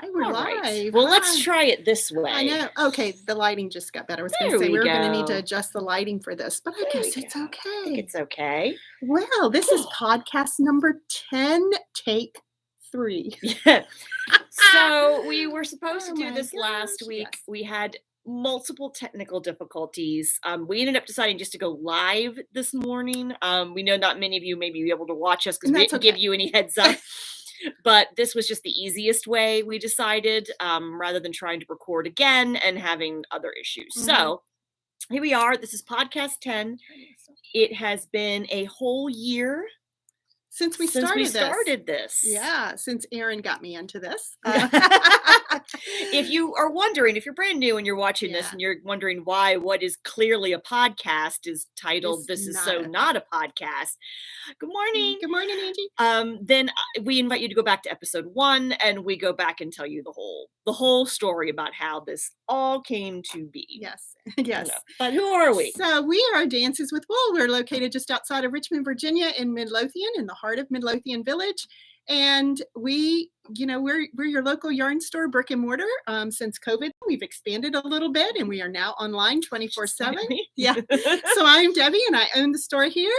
Hi, we're live. Right. Well, let's try it this way. I know. Okay, the lighting just got better. I was going to say we were going to need to adjust the lighting for this, but I guess it's okay. I think it's okay. Well, this is podcast number 10, take 3. Yeah. So we were supposed to do this last week. Yes. We had multiple technical difficulties. We ended up deciding just to go live this morning. We know not many of you may be able to watch us because we didn't give you any heads up. But this was just the easiest way, we decided, rather than trying to record again and having other issues. Mm-hmm. So here we are. This is podcast 10. It has been a whole year since we started this. Yeah, since Erin got me into this. If you are wondering, if you're brand new and you're watching this and you're wondering why what is clearly a podcast is titled "This is so not a podcast." Good morning. Good morning, Angie. Then we invite you to go back to episode 1, and we go back and tell you the whole story about how this all came to be. Yes. But who are we? So we are Dances with Wool. We're located just outside of Richmond, Virginia, in Midlothian, in the heart of Midlothian Village. And we're your local yarn store, brick and mortar. Since COVID, we've expanded a little bit, and we are now online 24/7. Yeah. So I'm Debbie, and I own the store here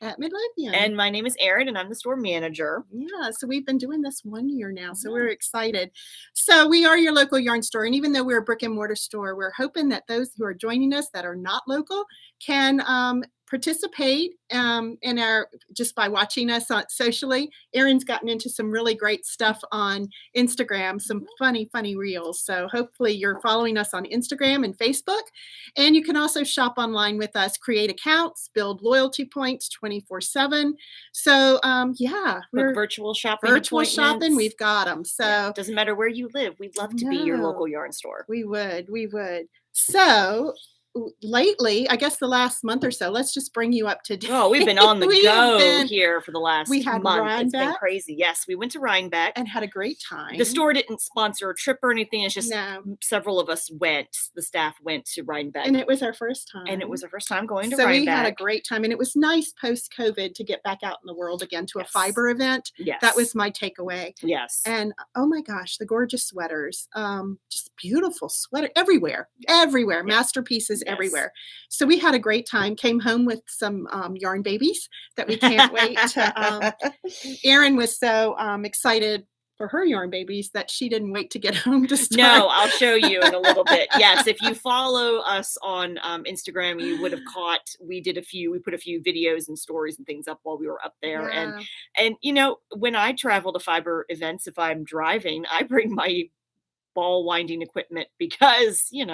at Midlothian. And my name is Erin, and I'm the store manager. Yeah, so we've been doing this 1 year now, so we're excited. So we are your local yarn store, and even though we're a brick and mortar store, we're hoping that those who are joining us that are not local can participate in our, just by watching us on socially. Erin's gotten into some really great stuff on Instagram, some funny reels. So hopefully you're following us on Instagram and Facebook, and you can also shop online with us, create accounts, build loyalty points 24/7. So we're virtual shopping. We've got them. So doesn't matter where you live. We'd love to be your local yarn store. We would. So lately, I guess the last month or so, let's just bring you up to date. Oh, we've been on the go here for the last month. Rhinebeck. It's been crazy. Yes, we went to Rhinebeck and had a great time. The store didn't sponsor a trip or anything. It's just several of us went. The staff went to Rhinebeck. And it was our first time. Going to Rhinebeck. So we had a great time. And it was nice post-COVID to get back out in the world again to a fiber event. Yes. That was my takeaway. Yes. And oh my gosh, the gorgeous sweaters. Just beautiful sweater everywhere. Everywhere. Yes. Masterpieces everywhere. So we had a great time, came home with some yarn babies that we can't wait to. Erin was so excited for her yarn babies that she didn't wait to get home to start. No, I'll show you in a little bit. Yes, if you follow us on Instagram, you would have caught, we put a few videos and stories and things up while we were up there. Yeah. And when I travel to fiber events, if I'm driving, I bring my ball winding equipment because you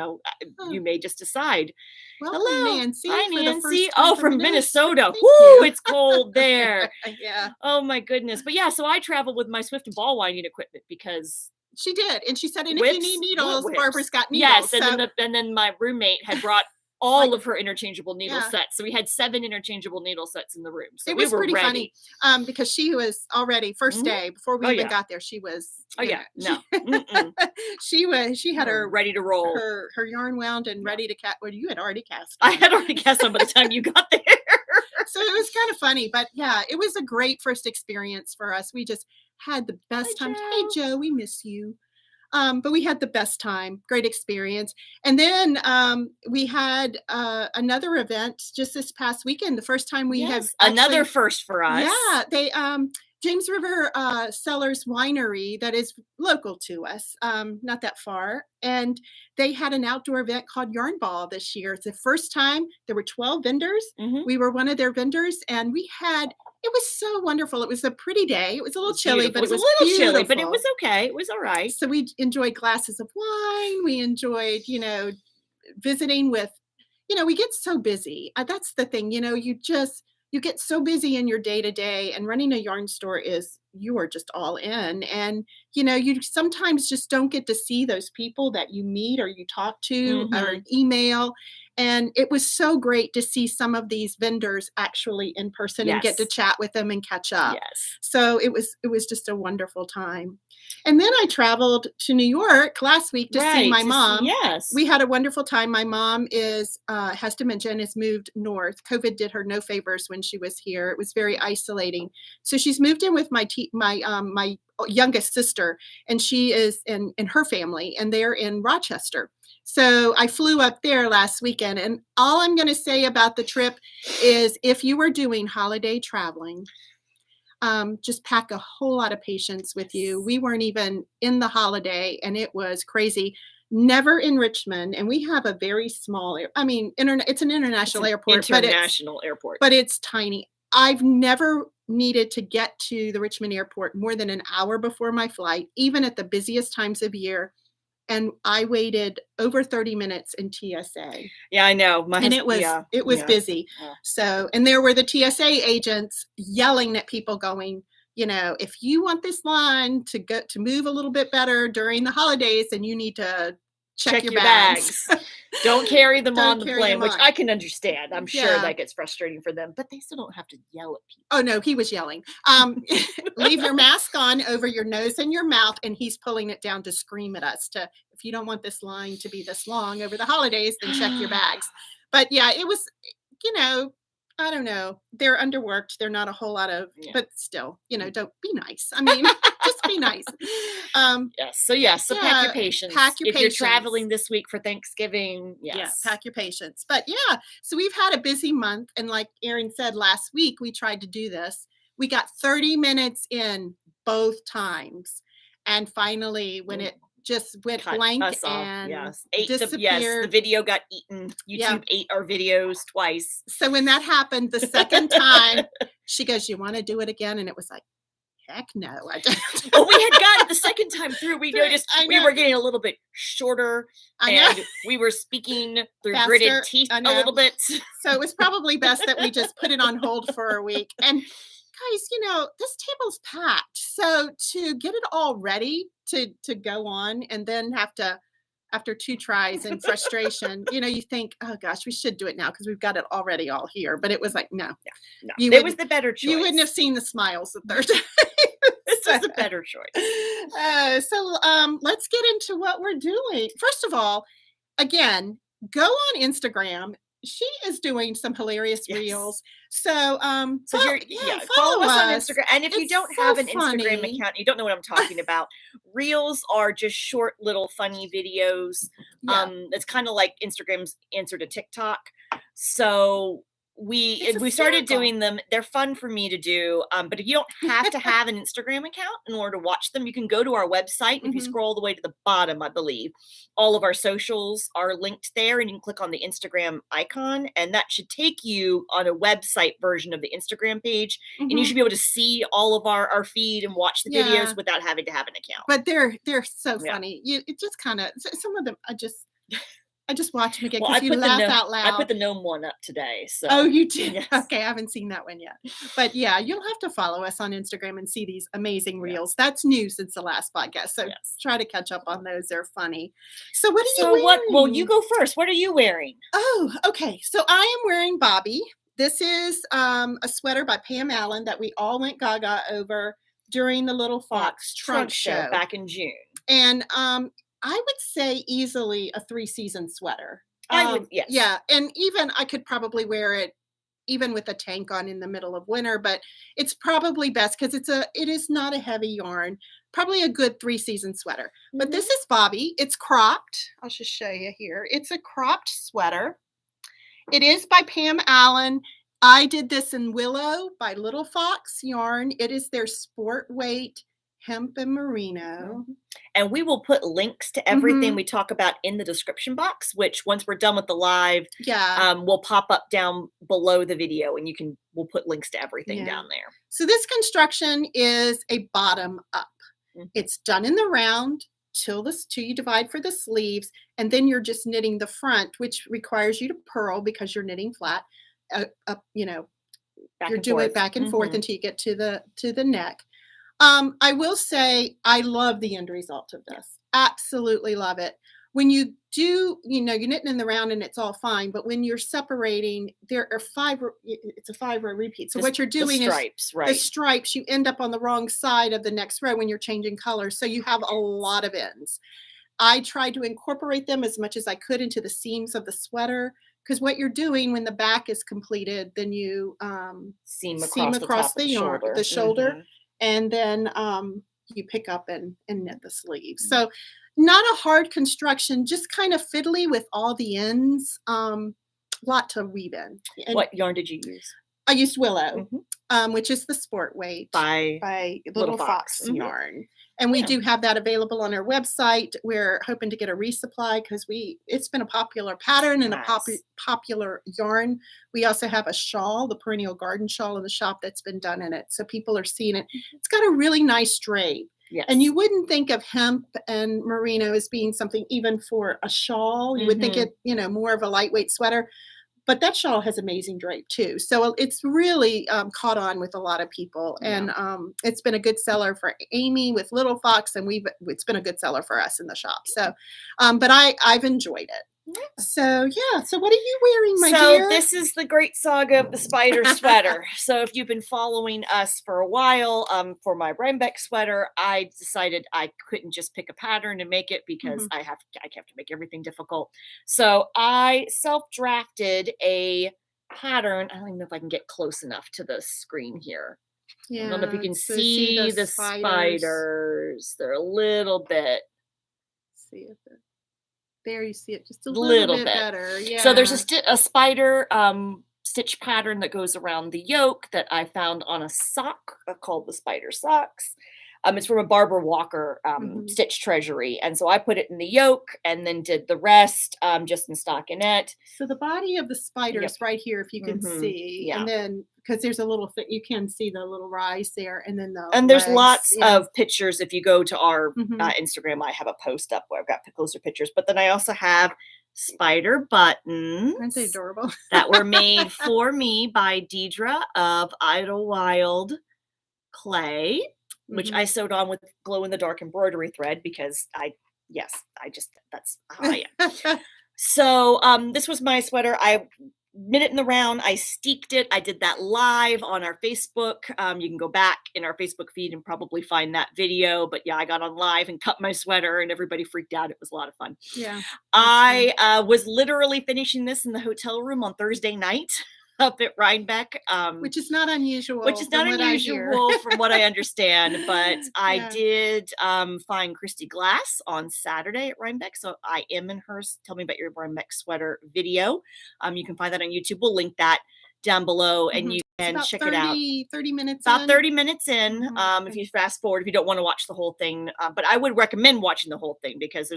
may just decide. Well, hello, Nancy. Hi, Nancy. From Minnesota. Woo, it's cold there. Yeah. Oh my goodness. But yeah, so I traveled with my Swift and ball winding equipment because she did, and she said, "And if you need needles, Barbara's got needles." Yes, and then my roommate had brought all of her interchangeable needle sets. So we had 7 interchangeable needle sets in the room. So it was pretty funny because she was already first day before we even got there. She was. She had her ready to roll. Her yarn wound and ready to cast. Well, you had already cast. I had already cast them by the time you got there. So it was kind of funny, but yeah, it was a great first experience for us. We just had the best time. Hey, Joe, we miss you. But we had the best time, great experience. And then we had another event just this past weekend. The first time we had another first for us. Yeah, they James River Cellars Winery that is local to us, not that far. And they had an outdoor event called Yarn Ball this year. It's the first time. There were 12 vendors. Mm-hmm. We were one of their vendors, and it was so wonderful. It was a pretty day. It was a little chilly, but it was a little chilly, but it was okay. It was all right. So we enjoyed glasses of wine. We enjoyed, visiting with, we get so busy. That's the thing, you get so busy in your day to day, and running a yarn store you are just all in. And, you sometimes just don't get to see those people that you meet or you talk to or email. And it was so great to see some of these vendors actually in person and get to chat with them and catch up. Yes. So it was just a wonderful time. And then I traveled to New York last week to see my mom. Yes. We had a wonderful time. My mom has dementia and has moved north. COVID did her no favors when she was here. It was very isolating. So she's moved in with my youngest sister, and she is in her family, and they're in Rochester. So I flew up there last weekend, and all I'm going to say about the trip is if you are doing holiday traveling, just pack a whole lot of patience with you. We weren't even in the holiday, and it was crazy. Never in Richmond, and we have a very small, it's an international airport. But it's tiny. I've never needed to get to the Richmond airport more than an hour before my flight, even at the busiest times of year. And I waited over 30 minutes in TSA. Yeah, I know. It was busy. Yeah. So, and there were the TSA agents yelling at people going, if you want this line to move a little bit better during the holidays, then you need to check your bags. Don't carry them on the plane, which I can understand. I'm sure that gets frustrating for them, but they still don't have to yell at people. Oh no, he was yelling. Leave your mask on over your nose and your mouth, and he's pulling it down to scream at us if you don't want this line to be this long over the holidays, then check your bags. But yeah, it was, I don't know. They're underworked. They're not a whole lot of, but still, don't be nice. Just be nice. Yes. So pack your patience. If you're traveling this week for Thanksgiving, yes. Yeah, pack your patience. But yeah, so we've had a busy month. And like Erin said, last week, we tried to do this. We got 30 minutes in both times. And finally, when it just went blank and disappeared. The video got eaten. YouTube ate our videos twice. So when that happened the second time, she goes, "You want to do it again?" And it was like, heck no, I don't. Well, we had gotten the second time through. We noticed we were getting a little bit shorter, and we were speaking through gritted teeth a little bit. So it was probably best that we just put it on hold for a week. And guys, this table's packed. So to get it all ready to go on, and then have to, after 2 tries and frustration, you think, oh gosh, we should do it now because we've got it already all here. But it was like, no. It was the better choice. You wouldn't have seen the smiles the third time. This was a better choice. So let's get into what we're doing. First of all, again, go on Instagram. She is doing some hilarious reels. So, follow us on Instagram. And if you don't have an Instagram account, you don't know what I'm talking about. Reels are just short, little funny videos. It's kind of like Instagram's answer to TikTok. So we started doing them. They're fun for me to do. But if you don't have to have an Instagram account in order to watch them, you can go to our website. If you scroll all the way to the bottom, I believe all of our socials are linked there, and you can click on the Instagram icon, and that should take you on a website version of the Instagram page. And you should be able to see all of our feed and watch the videos without having to have an account. But they're so funny. It just kind of, some of them I just watch them again because you laugh out loud. I put the gnome one up today. So. Oh, you did? Yes. Okay, I haven't seen that one yet. But yeah, you'll have to follow us on Instagram and see these amazing reels. That's new since the last podcast. So try to catch up on those. They're funny. So what are you wearing? Well, you go first. What are you wearing? Oh, okay. So I am wearing Bobby. This is a sweater by Pam Allen that we all went gaga over during the Little Fox trunk show back in June. And I would say easily a 3-season sweater. I would, yes. Yeah, and even I could probably wear it even with a tank on in the middle of winter, but it's probably best because it is not a heavy yarn. Probably a good 3-season sweater. But this is Bobby. It's cropped. I'll just show you here. It's a cropped sweater. It is by Pam Allen. I did this in Willow by Little Fox Yarn. It is their sport weight hemp and merino. And we will put links to everything we talk about in the description box, which once we're done with the live, will pop up down below the video, and we'll put links to everything down there. So this construction is a bottom up. It's done in the round till you divide for the sleeves, and then you're just knitting the front, which requires you to purl because you're knitting flat. You're doing it back and forth until you get to the neck. I will say I love the end result of this. Absolutely love it. When you do, you're knitting in the round and it's all fine, but when you're separating, there are it's a 5-row repeat. So what you're doing is the stripes, you end up on the wrong side of the next row when you're changing colors. So you have a lot of ends. I tried to incorporate them as much as I could into the seams of the sweater, because what you're doing when the back is completed, then you seam across the shoulder. And then you pick up and knit the sleeves. So not a hard construction, just kind of fiddly with all the ends. Lot to weave in. And what yarn did you use? I used Willow, which is the sport weight by Little Fox yarn. And we do have that available on our website. We're hoping to get a resupply because it's been a popular pattern and a popular yarn. We also have a shawl, the Perennial garden shawl in the shop that's been done in it. So people are seeing it. It's got a really nice drape. Yes. And you wouldn't think of hemp and merino as being something even for a shawl. You would think it, more of a lightweight sweater. But that shawl has amazing drape too. So it's really caught on with a lot of people. And it's been a good seller for Amy with Little Fox, and it's been a good seller for us in the shop. So, but I've enjoyed it. So so what are you wearing, my dear? So this is the great saga of the spider sweater. So if you've been following us for a while, for my Rhinebeck sweater, I decided I couldn't just pick a pattern and make it because I have to make everything difficult. So I self-drafted a pattern. I don't even know if I can get close enough to the screen here. I don't know if you can see the spiders. They're a little bit. See if there you see it just a little bit better. Yeah. So there's a spider stitch pattern that goes around the yoke that I found on a sock called the Spider Socks. It's from a Barbara Walker stitch treasury. And so I put it in the yoke and then did the rest just in stockinette. So the body of the spider is right here, if you can see. And then, because there's a little thing, you can see the little rise there. And then there's lots of pictures. If you go to our Instagram, I have a post up where I've got closer pictures. But then I also have spider buttons. Aren't they adorable? That were made for me by Deidre of Idlewild Clay, which I sewed on with glow-in-the-dark embroidery thread because that's how I am. So this was my sweater. I knit it in the round. I steeked it. I did that live on our Facebook. You can go back in our Facebook feed and probably find that video. But yeah, I got on live and cut my sweater and everybody freaked out. It was a lot of fun. Yeah. I was literally finishing this in the hotel room on Thursday night up at Rhinebeck. Which is not unusual. From what I understand. But I did find Christy Glass on Saturday at Rhinebeck. So I am in her Tell Me About Your Rhinebeck Sweater video. You can find that on YouTube. We'll link that down below and you can check it out. 30 minutes about 30 minutes in. If you fast forward, if you don't want to watch the whole thing, but I would recommend watching the whole thing because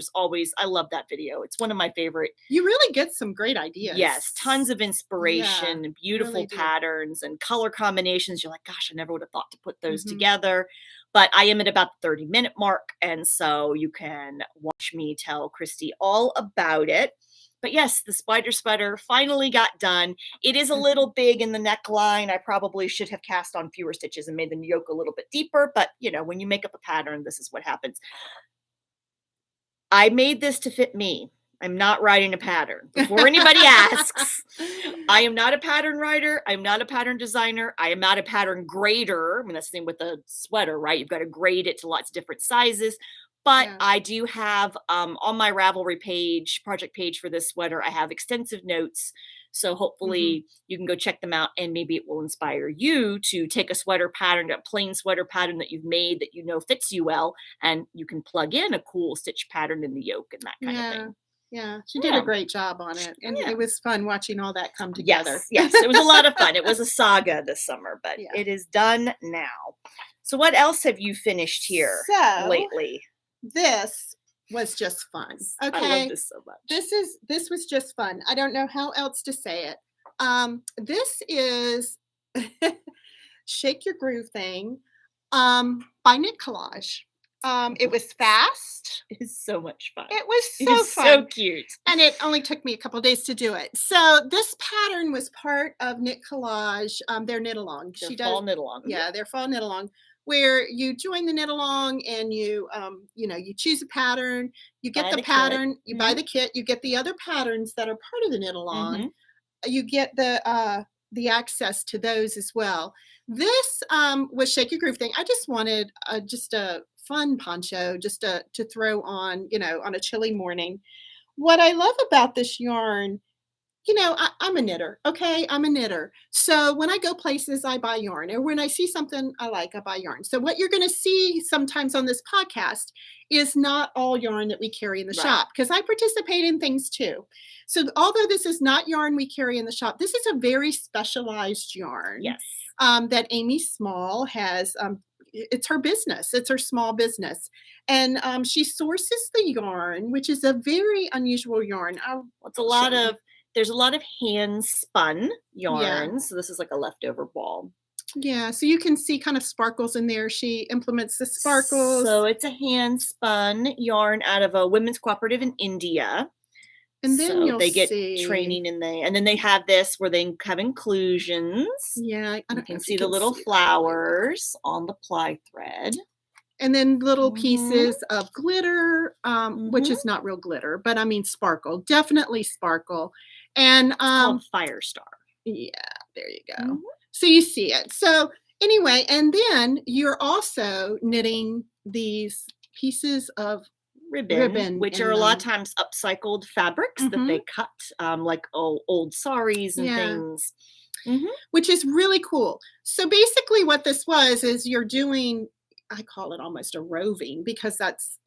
I love that video. It's one of my favorite. You really get some great ideas. Yes, tons of inspiration and beautiful really patterns and color combinations. You're like, gosh, I never would have thought to put those together. But I am at about the 30-minute mark, and so you can watch me tell Christy all about it. But yes, the spider sweater finally got done. It is a little big in the neckline. I probably should have cast on fewer stitches and made the yoke a little bit deeper. But, when you make up a pattern, this is what happens. I made this to fit me. I'm not writing a pattern. Before anybody asks, I am not a pattern writer. I'm not a pattern designer. I am not a pattern grader. I mean, that's the same with the sweater, right? You've got to grade it to lots of different sizes. But I do have on my Ravelry page, project page for this sweater, I have extensive notes. So hopefully you can go check them out and maybe it will inspire you to take a sweater pattern, a plain sweater pattern that you've made that fits you well. And you can plug in a cool stitch pattern in the yoke and that kind of thing. Yeah, she did a great job on it. And it was fun watching all that come together. Yes, it was a lot of fun. It was a saga this summer, but it is done now. So what else have you finished here lately? This was just fun. Okay. I love this so much. This was just fun. I don't know how else to say it. This is Shake Your Groove Thing by Knit Collage. It was fast. It is so much fun. It was fun. So cute. And it only took me a couple days to do it. So this pattern was part of Knit Collage, their knit along. Fall knit along. Yeah, their fall knit along, where you join the knit along and you you choose a pattern, you get the pattern, you buy the kit, you get the other patterns that are part of the knit along. You get the access to those as well. This was Shake Your Groove Thing. I just wanted just a fun poncho just to throw on, on a chilly morning. What I love about this yarn, I'm a knitter. Okay. I'm a knitter. So when I go places, I buy yarn, or when I see something I like, I buy yarn. So what you're going to see sometimes on this podcast is not all yarn that we carry in the shop, because I participate in things too. So although this is not yarn we carry in the shop, this is a very specialized yarn. Yes. That Amy Small has. It's her business. It's her small business. And she sources the yarn, which is a very unusual yarn. There's a lot of hand spun yarn. Yeah. So this is like a leftover ball. Yeah. So you can see kind of sparkles in there. She implements the sparkles. So it's a hand spun yarn out of a women's cooperative in India. And then they get training and then they have this where they have inclusions. Yeah. You can see the little flowers on the ply thread. And then little pieces of glitter, which is not real glitter, but I mean sparkle, definitely sparkle. And it's called Firestar. Yeah, there you go. So you see it. So anyway, and then you're also knitting these pieces of ribbon, which are a lot of times upcycled fabrics that they cut, like old saris and things. Which is really cool. So basically what this is you're doing, I call it almost a roving, because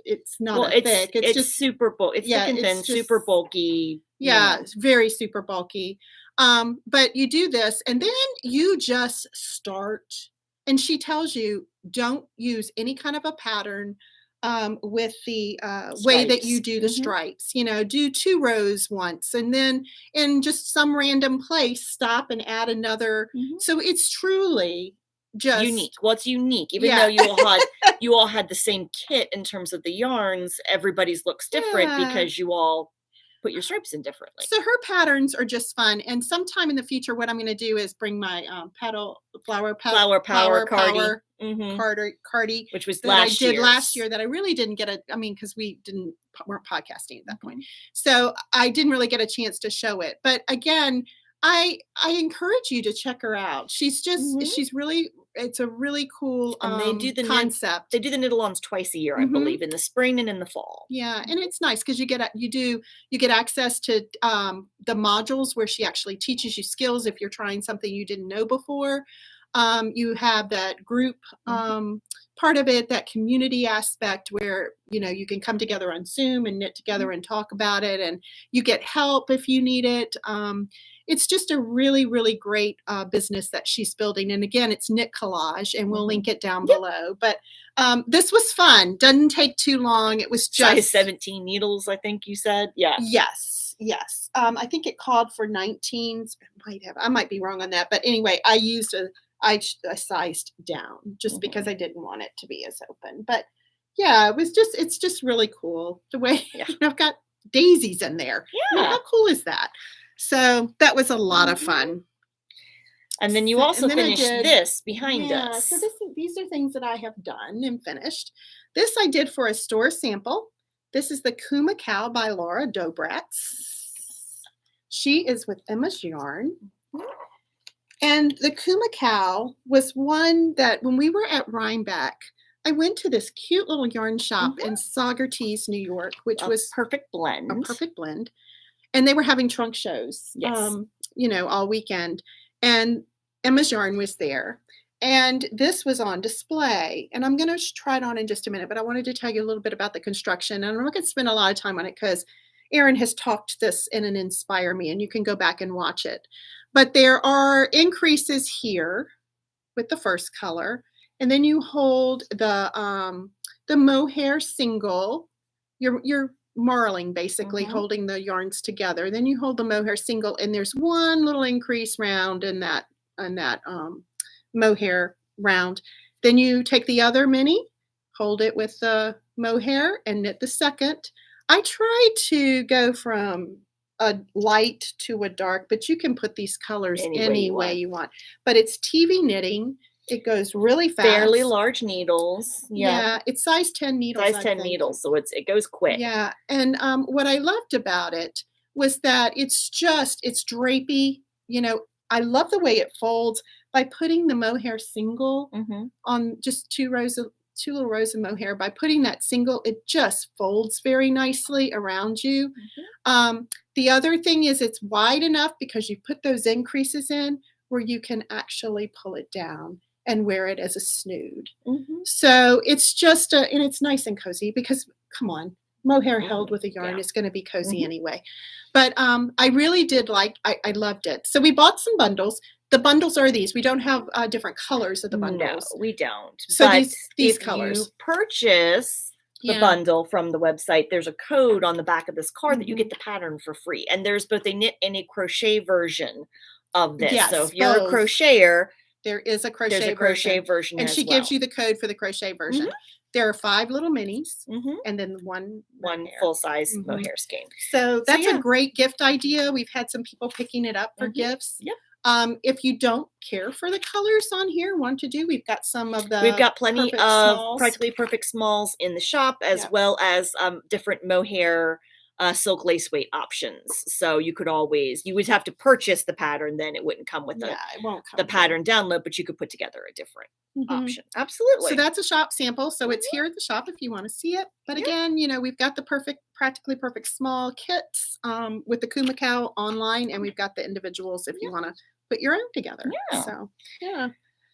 it's not thick. It's just super bulky. It's thick and thin, super bulky. Yeah, it's very super bulky. But you do this and then you just start, and she tells you don't use any kind of a pattern with the way that you do the stripes. Do 2 rows once, and then in just some random place stop and add another. So it's truly just unique. What's unique, even though you all had the same kit in terms of the yarns, everybody's looks different because you all put your stripes in differently. So her patterns are just fun. And sometime in the future, what I'm going to do is bring my flower power Cardi, which was last year that I really didn't get because we weren't podcasting at that point. So I didn't really get a chance to show it. But again, I encourage you to check her out. She's really, it's a really cool and they do the concept. They do the knit-alongs twice a year, I believe, in the spring and in the fall. Yeah, and it's nice because you get access to the modules where she actually teaches you skills if you're trying something you didn't know before. You have that group part of it, that community aspect where you can come together on Zoom and knit together and talk about it, and you get help if you need it. It's just a really, really great business that she's building. And again, it's Knit Collage, and we'll link it down below. But this was fun. Doesn't take too long. It was just size 17 needles, I think you said. Yeah. Yes. I think it called for 19s. I might be wrong on that. But anyway, I sized down just because I didn't want it to be as open. But yeah, it's just really cool the way I've got daisies in there. Yeah. How cool is that? So that was a lot of fun. And then you also finished this behind us. So these are things that I have done and finished. This I did for a store sample. This is the Kuma KAL by Laura Dobrats. She is with Emma's Yarn. And the Kuma KAL was one that when we were at Rhinebeck, I went to this cute little yarn shop in Saga, New York, which was a perfect blend. And they were having trunk shows, all weekend. And Emma's Yarn was there. And this was on display. And I'm going to try it on in just a minute. But I wanted to tell you a little bit about the construction. And I'm not going to spend a lot of time on it because Erin has talked this in an Inspire Me. And you can go back and watch it. But there are increases here with the first color. And then you hold the mohair single. You're marling, basically holding the yarns together. Then you hold the mohair single, and there's one little increase round in that mohair round. Then you take the other mini, hold it with the mohair, and knit the second. I try to go from a light to a dark, but you can put these colors any way you want. But it's TV knitting. It goes really fast. Fairly large needles. Yeah, it's size 10 needles. Size 10 needles, so it goes quick. Yeah, and what I loved about it was that it's drapey. I love the way it folds by putting the mohair single on just 2 rows of 2 little rows of mohair. By putting that single, it just folds very nicely around you. The other thing is it's wide enough because you put those increases in where you can actually pull it down and wear it as a snood. So it's just and it's nice and cozy because, come on, mohair held with a yarn is going to be cozy anyway. But I really did I loved it. So we bought some bundles. The bundles are these. We don't have different colors of the bundles. No, we don't. So but these if colors. you purchase the bundle from the website, there's a code on the back of this card that you get the pattern for free. And there's both a knit and a crochet version of this. So if you're a crocheter, there is a crochet version. And she gives you the code for the crochet version. There are 5 little minis and then one full-size mohair skein. So that's a great gift idea. We've had some people picking it up for gifts. If you don't care for the colors on here, we've got some of the we've got plenty of practically perfect smalls in the shop, as well as different mohair silk lace weight options. So you would have to purchase the pattern, then it wouldn't come with the pattern download, but you could put together a different option. Absolutely. So that's a shop sample. So it's here at the shop if you want to see it. But again, we've got the practically perfect small kits with the Kuma KAL online, and we've got the individuals if you want to put your own together. So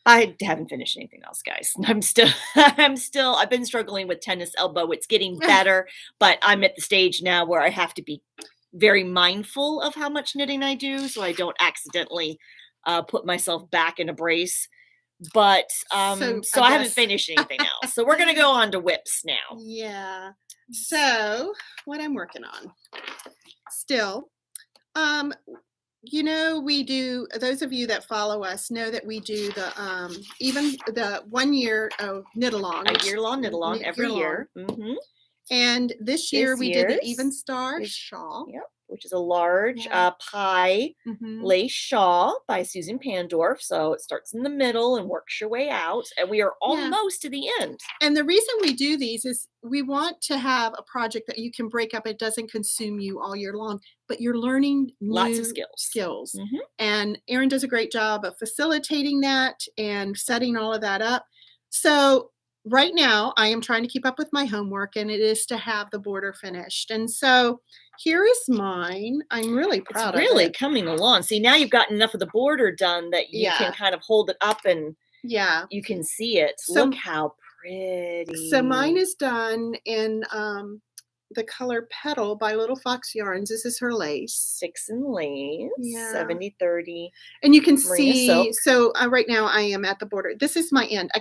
I haven't finished anything else, guys. I've been struggling with tennis elbow. It's getting better, but I'm at the stage now where I have to be very mindful of how much knitting I do so I don't accidentally put myself back in a brace. But so I haven't finished anything else. So we're going to go on to whips now. Yeah. So what I'm working on still, we do, those of you that follow us know that we do the even the 1 year knit along. A year-long knit along every year. And this year we did the Even Star shawl. Which is a large pie lace shawl by Susan Pandorf. So it starts in the middle and works your way out. And we are almost to the end. And the reason we do these is we want to have a project that you can break up. It doesn't consume you all year long, but you're learning lots of skills. And Erin does a great job of facilitating that and setting all of that up. So right now I am trying to keep up with my homework, and it is to have the border finished. And so here is mine. I'm really proud of it. It's really coming along. See, now you've gotten enough of the border done that you can kind of hold it up and you can see it. So, look how pretty. So mine is done in the color Petal by Little Fox Yarns. This is her lace. 6 in lace. 70-30. And you can see, silk. So right now I am at the border. This is my end.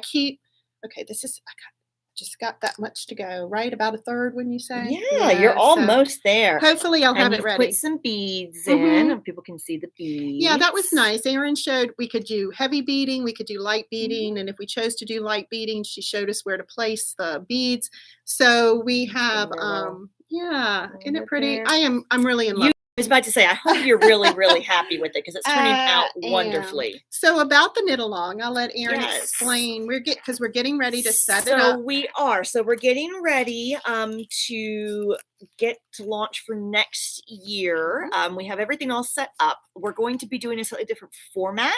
Just got that much to go, right? About a third, wouldn't you say? Yeah, you're almost there. Hopefully I'll have it ready. Put some beads in, and people can see the beads. Yeah, that was nice. Erin showed we could do heavy beading, we could do light beading, and if we chose to do light beading, she showed us where to place the beads. So we have, isn't it pretty? I'm really in love. I was about to say, I hope you're really, really happy with it because it's turning out wonderfully. So about the knit along, I'll let Erin explain. Because we're getting ready to set it up. So we are. So we're getting ready to get to launch for next year. We have everything all set up. We're going to be doing a slightly different format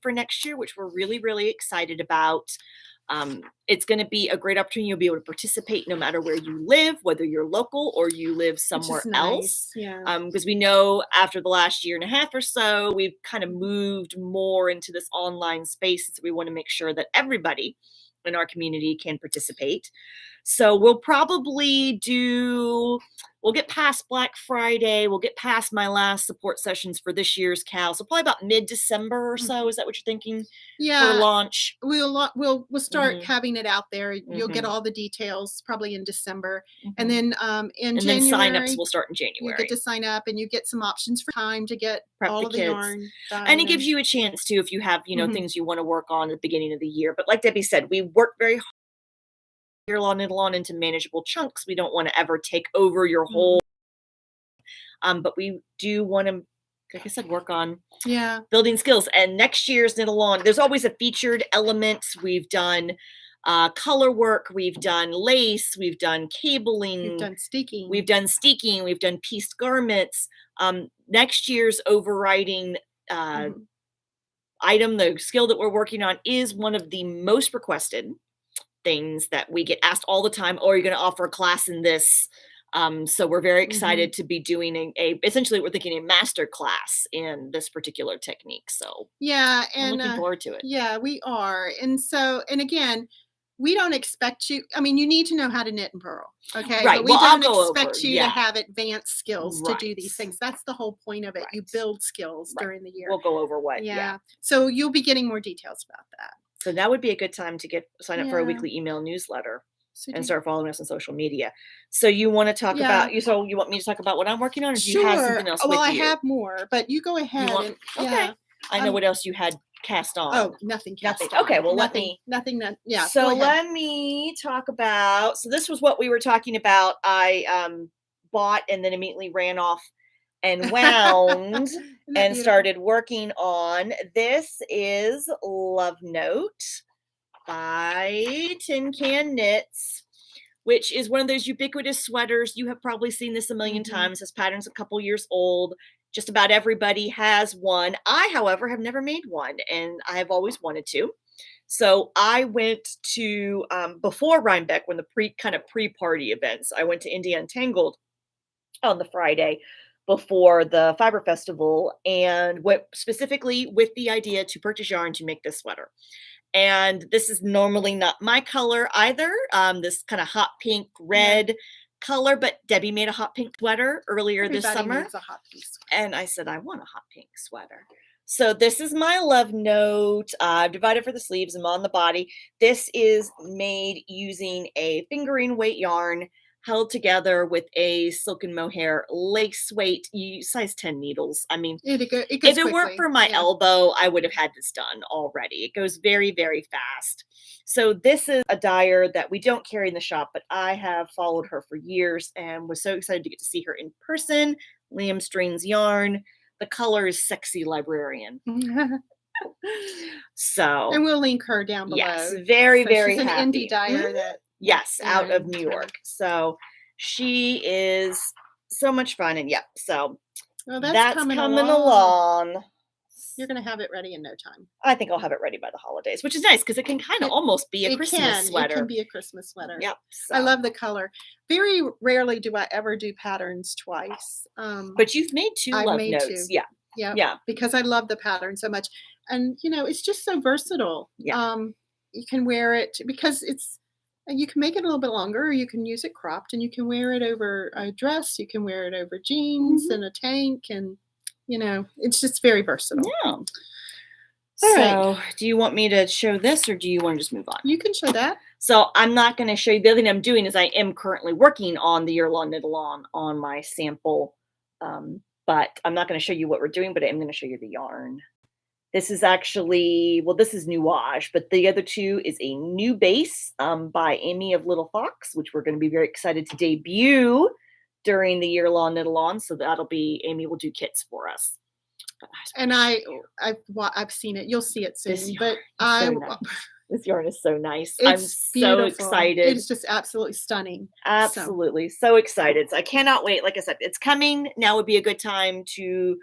for next year, which we're really, really excited about. It's going to be a great opportunity. You'll be able to participate no matter where you live, whether you're local or you live somewhere else. Because we know after the last year and a half or so, we've kind of moved more into this online space. So we want to make sure that everybody in our community can participate. So we'll probably we'll get past Black Friday. We'll get past my last support sessions for this year's KAL. So probably about mid-December or so. Is that what you're thinking? Yeah. For launch? We'll start having it out there. You'll get all the details probably in December. And then in January. Then signups will start in January. You get to sign up and you get some options for time to get all of the yarn done. And it gives you a chance to, if you have, things you want to work on at the beginning of the year. But like Debbie said, we work very hard. Yearlong knit along into manageable chunks. We don't want to ever take over your whole but we do want to, like I said, work on building skills. And next year's knit along, there's always a featured element. We've done color work, we've done lace, we've done cabling, we've done steeking, we've done pieced garments. Next year's overriding item, the skill that we're working on, is one of the most requested things that we get asked all the time. Oh, are you going to offer a class in this? So we're very excited to be doing essentially we're thinking a master class in this particular technique. So yeah, and I'm looking forward to it. Yeah, we are. And again, we don't expect you. I mean, you need to know how to knit and purl, okay? Right. But we Well, I'll don't go expect over, you yeah. to have advanced skills to do Right. these things. That's the whole point of it. You Right. build skills Right. during the year. We'll go over what. Yeah. So you'll be getting more details about that. So that would be a good time to sign up for a Yeah. weekly email newsletter So and start following us on social media. So you want to talk about so you want me to talk about what I'm working on, or do you have something else with you? I have more, but you go ahead. Okay. Yeah. I know what else you had cast on. Oh, nothing cast on. Okay, well nothing. Yeah. So let me talk about. So this was what we were talking about. I bought and then immediately ran off and wound and started working on. This is Love Note by Tin Can Knits, which is one of those ubiquitous sweaters. You have probably seen this a million times. This pattern's a couple years old. Just about everybody has one. I, however, have never made one, and I've always wanted to. So I went to, before Rhinebeck, when the pre-party events, I went to India Untangled on the Friday before the Fiber Festival, and went specifically with the idea to purchase yarn to make this sweater. And this is normally not my color either, this kind of hot pink red color, but Debbie made a hot pink sweater earlier this summer. Needs a hot pink sweater. And I said, I want a hot pink sweater. So this is my Love Note. I've divided for the sleeves and on the body. This is made using a fingering weight yarn held together with a silken mohair lace weight, size 10 needles. I mean, it goes if it weren't for my elbow, I would have had this done already. It goes very, very fast. So this is a dyer that we don't carry in the shop, but I have followed her for years and was so excited to get to see her in person. Liam Strain's yarn. The color is Sexy Librarian. So, and we'll link her down below. Yes, very, very she's happy. An indie dyer that. Yes, out of New York. So she is so much fun, and so that's coming along. You're going to have it ready in no time. I think I'll have it ready by the holidays, which is nice because it can kind of almost be a Christmas sweater. It can be a Christmas sweater. Yep. So. I love the color. Very rarely do I ever do patterns twice. But you've made two Love Notes. Yeah. Yeah. Because I love the pattern so much. And, it's just so versatile. Yeah. You can wear it because you can make it a little bit longer, or you can use it cropped, and you can wear it over a dress. You can wear it over jeans and a tank, and it's just very versatile. Yeah. So, do you want me to show this, or do you want to just move on? You can show that. So I'm not going to show you. The other thing I'm doing is I am currently working on the Yearlong Knit Along on my sample, but I'm not going to show you what we're doing, but I'm going to show you the yarn. This is actually, this is Nuage, but the other two is a new base by Amy of Little Fox, which we're going to be very excited to debut during the Yearlong Knit Along. So that'll be, Amy will do kits for us. And I've seen it. You'll see it soon. This yarn is so nice. I'm so excited. It's just absolutely stunning. Absolutely. So excited. So I cannot wait. Like I said, it's coming. Now would be a good time to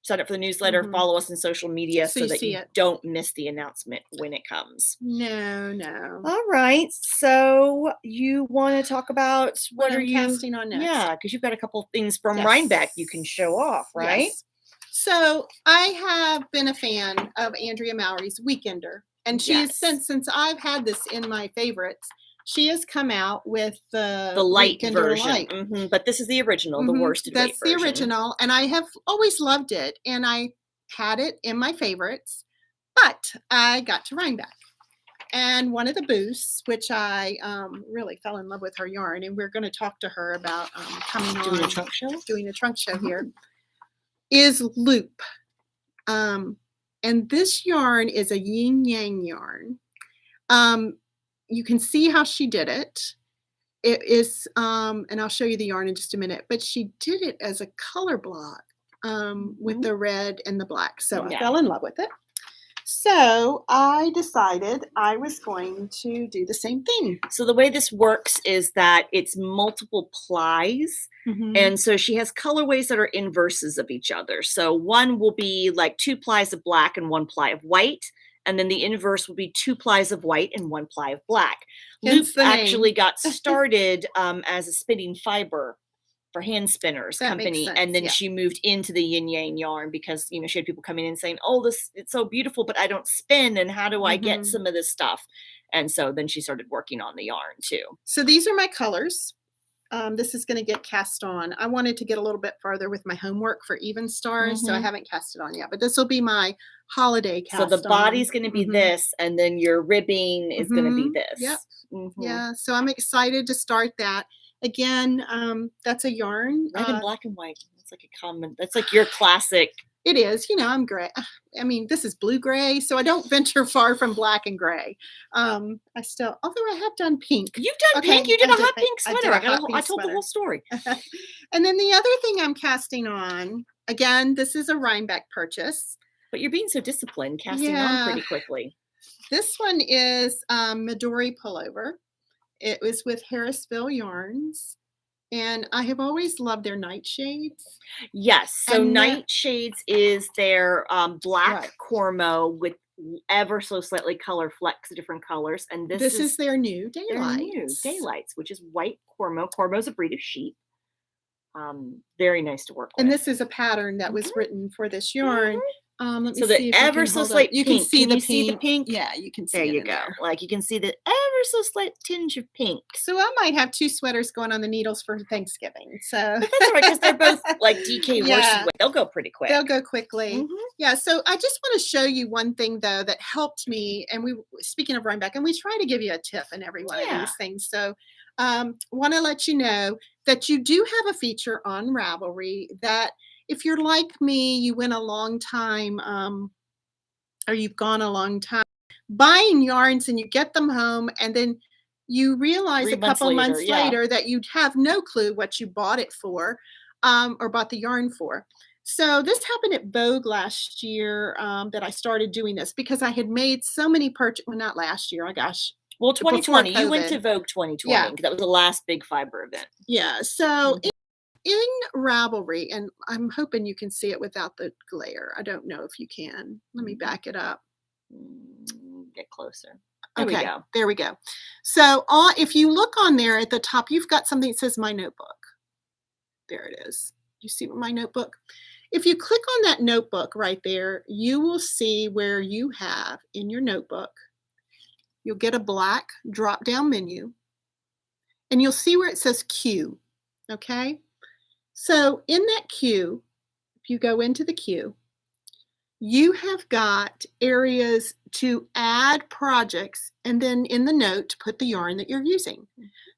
sign up for the newsletter, follow us on social media so that you don't miss the announcement when it comes. No. All right. So you want to talk about what are you casting on next? Yeah, because you've got a couple of things from Rhinebeck you can show off, right? Yes. So I have been a fan of Andrea Mallory's Weekender. And she has since I've had this in my favorites, she has come out with the light Weekender version. Light. But this is the original, the worsted weight version. That's the original. And I have always loved it. And I had it in my favorites. But I got to Rhinebeck. And one of the booths, which I really fell in love with her yarn, and we're going to talk to her about coming on. Doing a trunk show here, is Loop. And this yarn is a Yin Yang Yarn. You can see how she did it. It is, and I'll show you the yarn in just a minute, but she did it as a color block with the red and the black. So I fell in love with it. So I decided I was going to do the same thing. So the way this works is that it's multiple plies. And so she has colorways that are inverses of each other. So one will be like 2 plies of black and 1 ply of white. And then the inverse will be 2 plies of white and 1 ply of black. Loop Hence the name. actually got started as a spinning fiber for hand spinners That makes company, sense, and then yeah. she moved into the Yin Yang Yarn because, you know, she had people coming in saying, oh, this, it's so beautiful, but I don't spin, and how do I get some of this stuff? And so then she started working on the yarn too. So these are my colors. This is going to get cast on. I wanted to get a little bit farther with my homework for Even Stars, so I haven't cast it on yet, but this will be my holiday cast on. So the body's going to be this, and then your ribbing is going to be this. Yep. Yeah, so I'm excited to start that. Again, that's a yarn. Red and black and white. That's like a common, that's like your classic. It is, you know, I'm gray. I mean, this is blue gray, so I don't venture far from black and gray. Although I have done pink. You've done pink? You did a hot pink sweater. I told the whole story. And then the other thing I'm casting on, again, this is a Rhinebeck purchase. But you're being so disciplined, casting on pretty quickly. This one is Midori Pullover. It was with Harrisville Yarns. And I have always loved their nightshades. Yes. So nightshades is their black cormo with ever so slightly color flecks, different colors. And this is their new daylights, which is white cormo. Cormo is a breed of sheep. Very nice to work with. And this is a pattern that was written for this yarn. Let me so see the ever so slight you pink. can see the pink. Yeah, you can see there it you go. there. Like you can see the ever so slight tinge of pink. So I might have 2 sweaters going on the needles for Thanksgiving. So but that's all right, because they're both like DK worsted. They'll go pretty quick. They'll go quickly. Yeah. So I just want to show you one thing though that helped me. And speaking of Rhinebeck, and we try to give you a tip in every one of these things. So want to let you know that you do have a feature on Ravelry that if you're like me, you went a long time or you've gone a long time buying yarns and you get them home and then you realize a couple months later that you have no clue what you bought it for or bought the yarn for. So this happened at Vogue last year that I started doing this because I had made so many purchases. Well, not last year. Oh, gosh. Well, 2020. You went to Vogue 2020. Yeah. That was the last big fiber event. Yeah. So in Ravelry, and I'm hoping you can see it without the glare. I don't know if you can. Let me back it up. Get closer. There we go. There we go. So if you look on there at the top, you've got something that says My Notebook. There it is. You see My Notebook? If you click on that notebook right there, you will see where you have in your notebook, you'll get a black drop-down menu, and you'll see where it says queue. Okay? So in that queue, if you go into the queue, you have got areas to add projects and then in the note, put the yarn that you're using.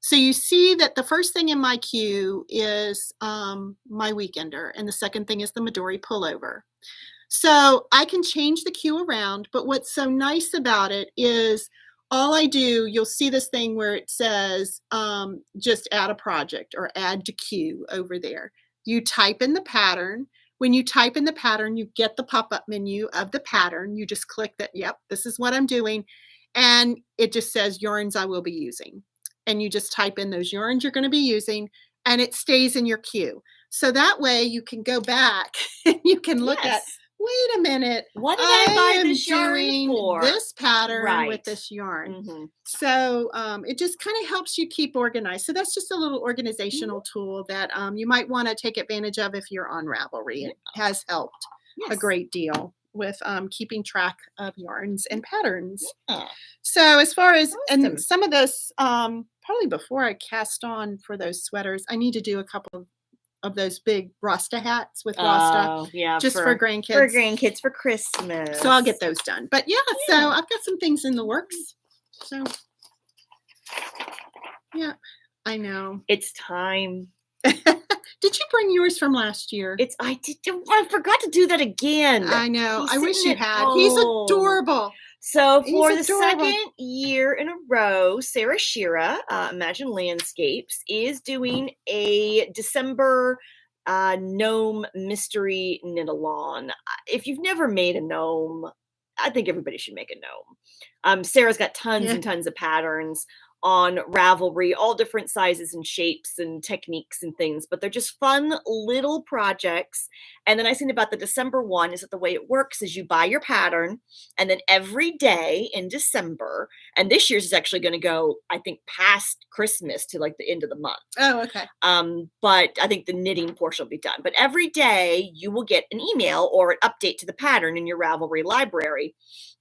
So you see that the first thing in my queue is my Weekender, and the second thing is the Midori Pullover. So I can change the queue around, but what's so nice about it is all I do, you'll see this thing where it says just add a project or add to queue over there. You type in the pattern. When you type in the pattern, you get the pop-up menu of the pattern. You just click that, yep, this is what I'm doing. And it just says yarns I will be using. And you just type in those yarns you're going to be using, and it stays in your queue. So that way you can go back and you can look at, wait a minute, what did I buy this yarn for? This pattern with this yarn. So it just kind of helps you keep organized. So that's just a little organizational tool that you might want to take advantage of if you're on Ravelry. It has helped a great deal with keeping track of yarns and patterns. So as far as, and some of this, probably before I cast on for those sweaters, I need to do a couple of those big Rasta hats with Rasta, just for grandkids. For grandkids for Christmas. So I'll get those done. But so I've got some things in the works. So yeah, I know. It's time. Did you bring yours from last year? I forgot to do that again. I know. I wish you had. He's adorable. So for the second year in a row, Sarah Shira, Imagine Landscapes, is doing a December gnome mystery knit-along. If you've never made a gnome, I think everybody should make a gnome. Sarah's got tons and tons of patterns on Ravelry, all different sizes and shapes and techniques and things, but they're just fun little projects. And the nice thing about the December one is that the way it works is you buy your pattern, and then every day in December, and this year's is actually going to go, I think, past Christmas to like the end of the month. Oh, okay. But I think the knitting portion will be done. But every day you will get an email or an update to the pattern in your Ravelry library.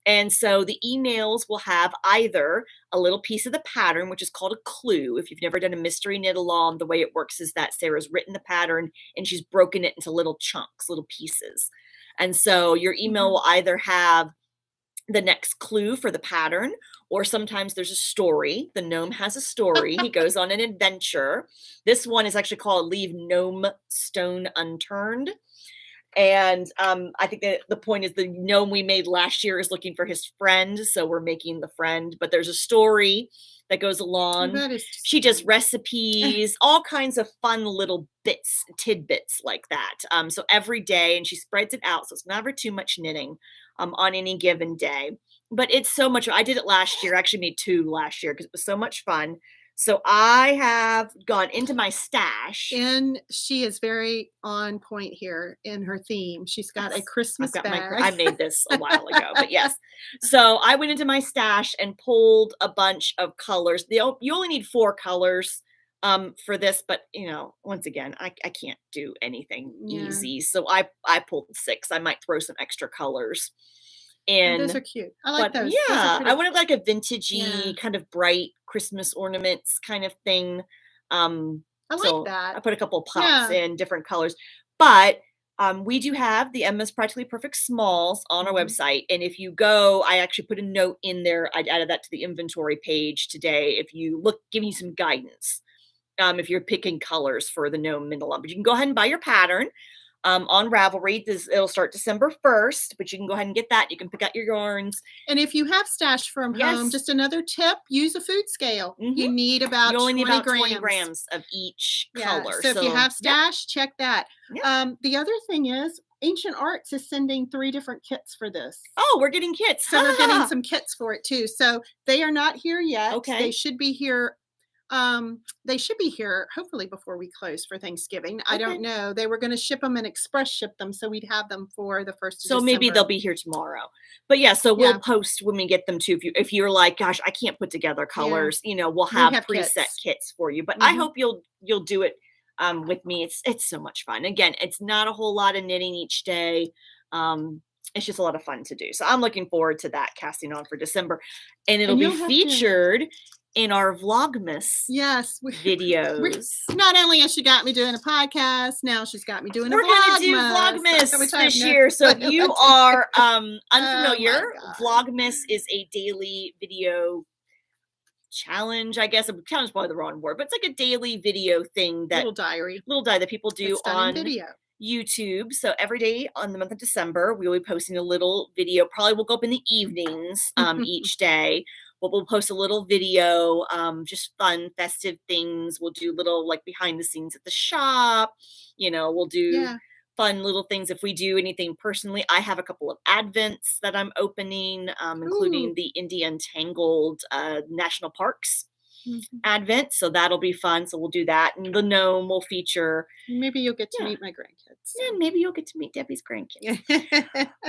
And so the emails will have either a little piece of the pattern, which is called a clue. If you've never done a mystery knit along, the way it works is that Sarah's written the pattern and she's broken it into little chunks, little pieces. And so your email will either have the next clue for the pattern, or sometimes there's a story. The gnome has a story. He goes on an adventure. This one is actually called Leave Gnome Stone Unturned. And I think that the point is the gnome we made last year is looking for his friend. So we're making the friend, but there's a story that goes along. She does recipes, all kinds of fun little bits, tidbits like that. So every day, and she spreads it out. So it's never too much knitting on any given day. But it's so much. I did it last year. I actually made 2 last year because it was so much fun. So I have gone into my stash. And she is very on point here in her theme. She's got a Christmas bag. I made this a while ago, but yes. So I went into my stash and pulled a bunch of colors. You only need 4 colors for this, but once again, I can't do anything easy. So I pulled 6. I might throw some extra colors. And those are cute. I like those. Yeah, I wanted like a vintagey kind of bright Christmas ornaments kind of thing. I like that. I put a couple of pops in different colors, but we do have the Emma's Practically Perfect Smalls on our website. And if you go, I actually put a note in there. I added that to the inventory page today. If you look, giving you some guidance if you're picking colors for the gnome Mindalum, but you can go ahead and buy your pattern. On Ravelry. It'll start December 1st, but you can go ahead and get that. You can pick out your yarns. And if you have stash from home, just another tip, use a food scale. You need about you only 20 need about grams. 20 grams of each color. So if you have stash, check that. The other thing is Ancient Arts is sending 3 different kits for this. Oh, we're getting kits. So we're getting some kits for it too. So they are not here yet. Okay. They should be here. They should be here hopefully before we close for Thanksgiving. I don't know. They were going to ship them and express ship them, so we'd have them for the 1st of December. So maybe they'll be here tomorrow. But so we'll post when we get them too. If you're like, gosh, I can't put together colors, we'll have preset kits for you. But I hope you'll do it with me. It's so much fun. Again, it's not a whole lot of knitting each day. It's just a lot of fun to do. So I'm looking forward to that casting on for December, and it'll be featured in our Vlogmas videos. Not only has she got me doing a podcast, now she's got me doing a Vlogmas. We're going to do Vlogmas this year. So if you are unfamiliar, Vlogmas is a daily video challenge, I guess. Challenge is probably the wrong word, but it's like a daily video thing little diary that people do on video. YouTube. So every day on the month of December, we will be posting a little video. Probably will go up in the evenings each day. We'll post a little video, just fun, festive things. We'll do little like behind the scenes at the shop. We'll do fun little things. If we do anything personally, I have a couple of advents that I'm opening, including the India Untangled National Parks advent. So that'll be fun. So we'll do that. And the gnome will feature. Maybe you'll get to meet my grandkids. So. And maybe you'll get to meet Debbie's grandkids.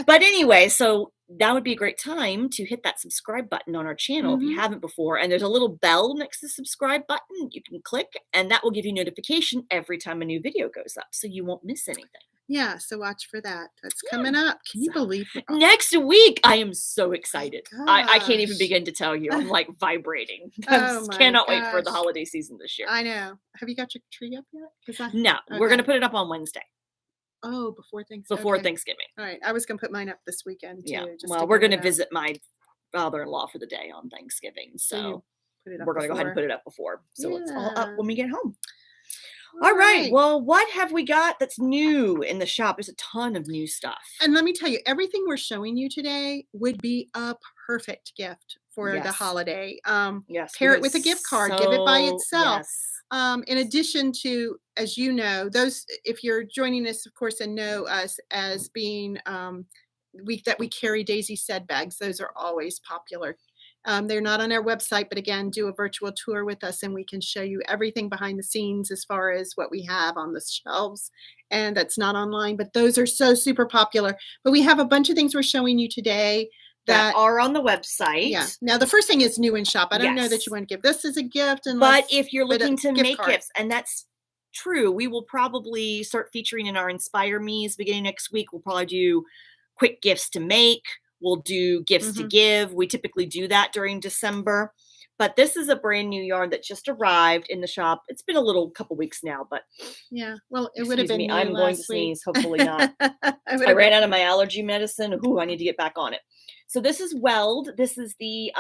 But anyway, so that would be a great time to hit that subscribe button on our channel if you haven't before. And there's a little bell next to the subscribe button you can click, and that will give you notification every time a new video goes up, so you won't miss anything. Yeah, so watch for that. That's coming up. Can you believe it? Next week, I am so excited. I can't even begin to tell you. I'm like vibrating. Cannot wait for the holiday season this year. I know. Have you got your tree up yet? No, we're going to put it up on Wednesday. Oh, before Thanksgiving. Before Thanksgiving. All right. I was going to put mine up this weekend too. Yeah. Well, we're going to visit my father-in-law for the day on Thanksgiving. So we're going to go ahead and put it up before. So it's all up when we get home. All right. Well, what have we got that's new in the shop? There's a ton of new stuff. And let me tell you, everything we're showing you today would be a perfect gift for the holiday. Pair it with a gift card. Give it by itself. In addition to, as you know, those, if you're joining us, of course, and know us as being, we carry Daisy Said bags. Those are always popular. They're not on our website, but again, do a virtual tour with us and we can show you everything behind the scenes as far as what we have on the shelves. And that's not online, but those are so super popular. But we have a bunch of things we're showing you today that are on the website. Yeah. Now, the first thing is new in shop. I don't know that you want to give this as a gift. But if you're looking to make gifts, and that's true, we will probably start featuring in our Inspire Me's beginning next week. We'll probably do quick gifts to make. We'll do gifts to give. We typically do that during December. But this is a brand new yarn that just arrived in the shop. It's been a couple weeks now, but yeah. Well, it would have been. I'm going to sneeze. Hopefully not. I ran out of my allergy medicine. Ooh, I need to get back on it. So this is Weld. This is the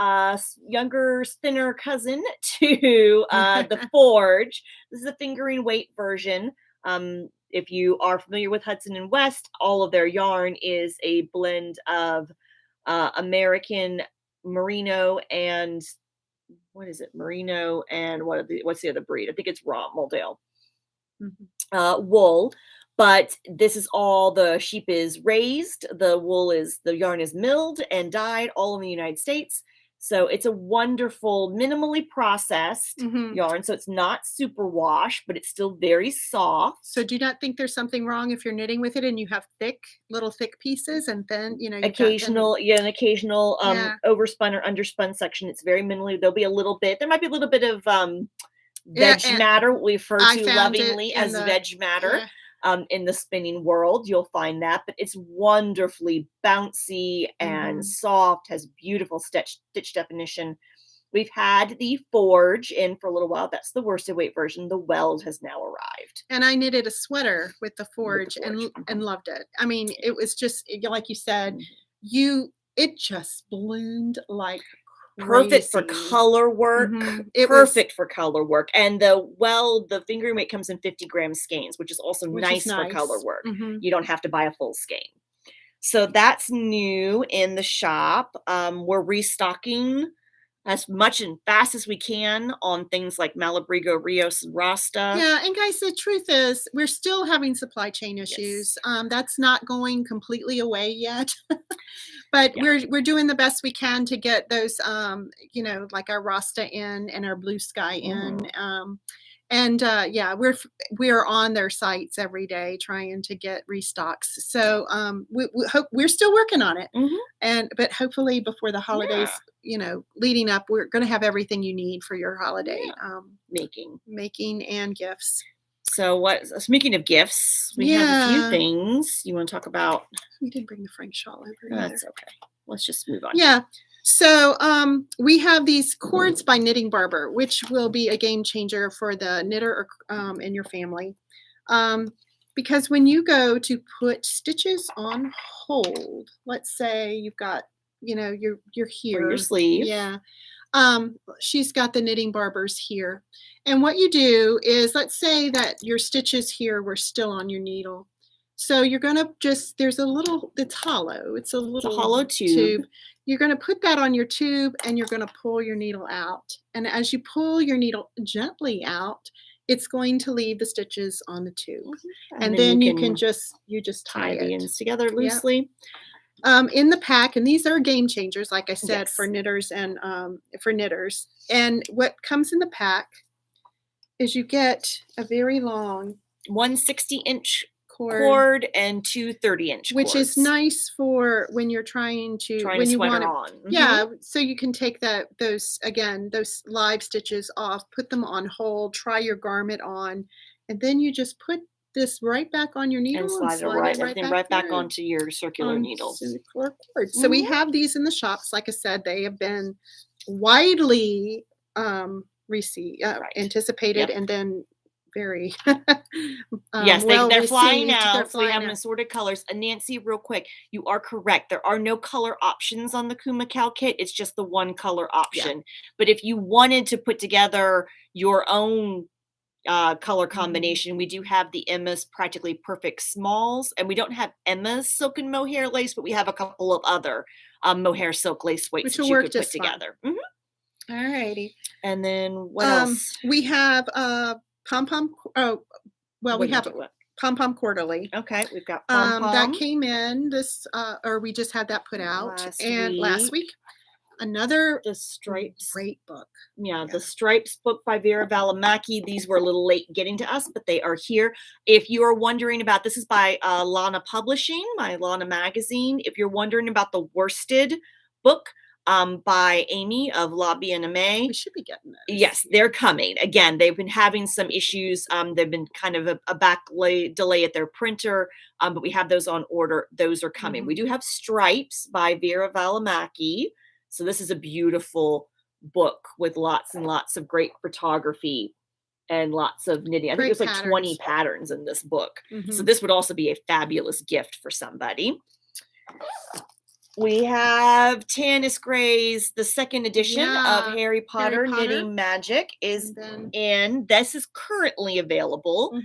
younger, thinner cousin to the Forge. This is a fingering weight version. If you are familiar with Hudson and West, all of their yarn is a blend of American merino and merino and what's the other breed? I think it's Moldale wool. But this is all, the sheep is raised, the yarn is milled and dyed all in the United States. So it's a wonderful, minimally processed yarn. So it's not super wash, but it's still very soft. So do you not think there's something wrong if you're knitting with it and you have little thick pieces and then, an occasional overspun or underspun section. It's very minimally, there might be a little bit of veg matter, what we refer to lovingly as veg matter. Yeah. In the spinning world, you'll find that, but it's wonderfully bouncy and soft, has beautiful stitch definition. We've had the Forge in for a little while. That's the worsted weight version. The Weld has now arrived. And I knitted a sweater with the Forge, and loved it. I mean, it was just, like you said, it just bloomed like perfect for color work. Perfect for color work. And the fingering weight comes in 50 gram skeins, which is also nice for color work. You don't have to buy a full skein. So that's new in the shop. We're restocking as much and fast as we can on things like Malabrigo, Rios, and Rasta. Yeah, and guys, the truth is we're still having supply chain issues. That's not going completely away yet. But we're doing the best we can to get those, like our Rasta in and our Blue Sky in. We're on their sites every day trying to get restocks. So we hope, we're still working on it. But hopefully before the holidays, leading up, we're going to have everything you need for your holiday making and gifts. So speaking of gifts, we have a few things you want to talk about. We didn't bring the Frank shawl over. That's okay. Let's just move on. Yeah. So we have these cords by Knitting Barber, which will be a game changer for the knitter in your family. Because when you go to put stitches on hold, let's say you've got, you're here. For your sleeve. Yeah. She's got the Knitting Barbers here. And what you do is, let's say that your stitches here were still on your needle. So you're going to it's hollow. It's a hollow tube. You're going to put that on your tube and you're going to pull your needle out. And as you pull your needle gently out, it's going to leave the stitches on the tube. And then you can just tie the ends together loosely. In the pack, and these are game changers, like I said, for knitters and for knitters. And what comes in the pack is you get a very long 160-inch cord and two 30-inch cords. Which is nice for when you're trying to sweater on. Yeah, so you can take those live stitches off, put them on hold, try your garment on, and then you just put this right back on your needle and slide it right back onto your circular needle. So we have these in the shops. Like I said, they have been widely anticipated, and then very they're flying out. We have them in assorted colors. And Nancy, real quick, you are correct. There are no color options on the Kuma KAL kit. It's just the one color option. But if you wanted to put together your own color combination, we do have the Emma's Practically Perfect Smalls, and we don't have Emma's Silk and Mohair lace, but we have a couple of other mohair silk lace weights that you could put together. All righty. And then what else? We have pom-pom. We have pom-pom quarterly. Okay, we've got pom-pom. That came in we just had that put out last week. the Stripes. Great book. Yeah, the Stripes book by Vera Valamaki. These were a little late getting to us, but they are here. If you are wondering about, this is by Lana Publishing, my Lana magazine. If you're wondering about the worsted book by Amy of Lobby Anime, we should be getting those. Yes, they're coming. Again, they've been having some issues. They've been kind of a delay at their printer, but we have those on order. Those are coming. We do have Stripes by Vera Valamaki. So this is a beautiful book with lots and lots of great photography and lots of knitting. I think there's like 20 patterns in this book. So this would also be a fabulous gift for somebody. We have Tanis Gray's, the second edition of Harry Potter Knitting Magic is in. This is currently available.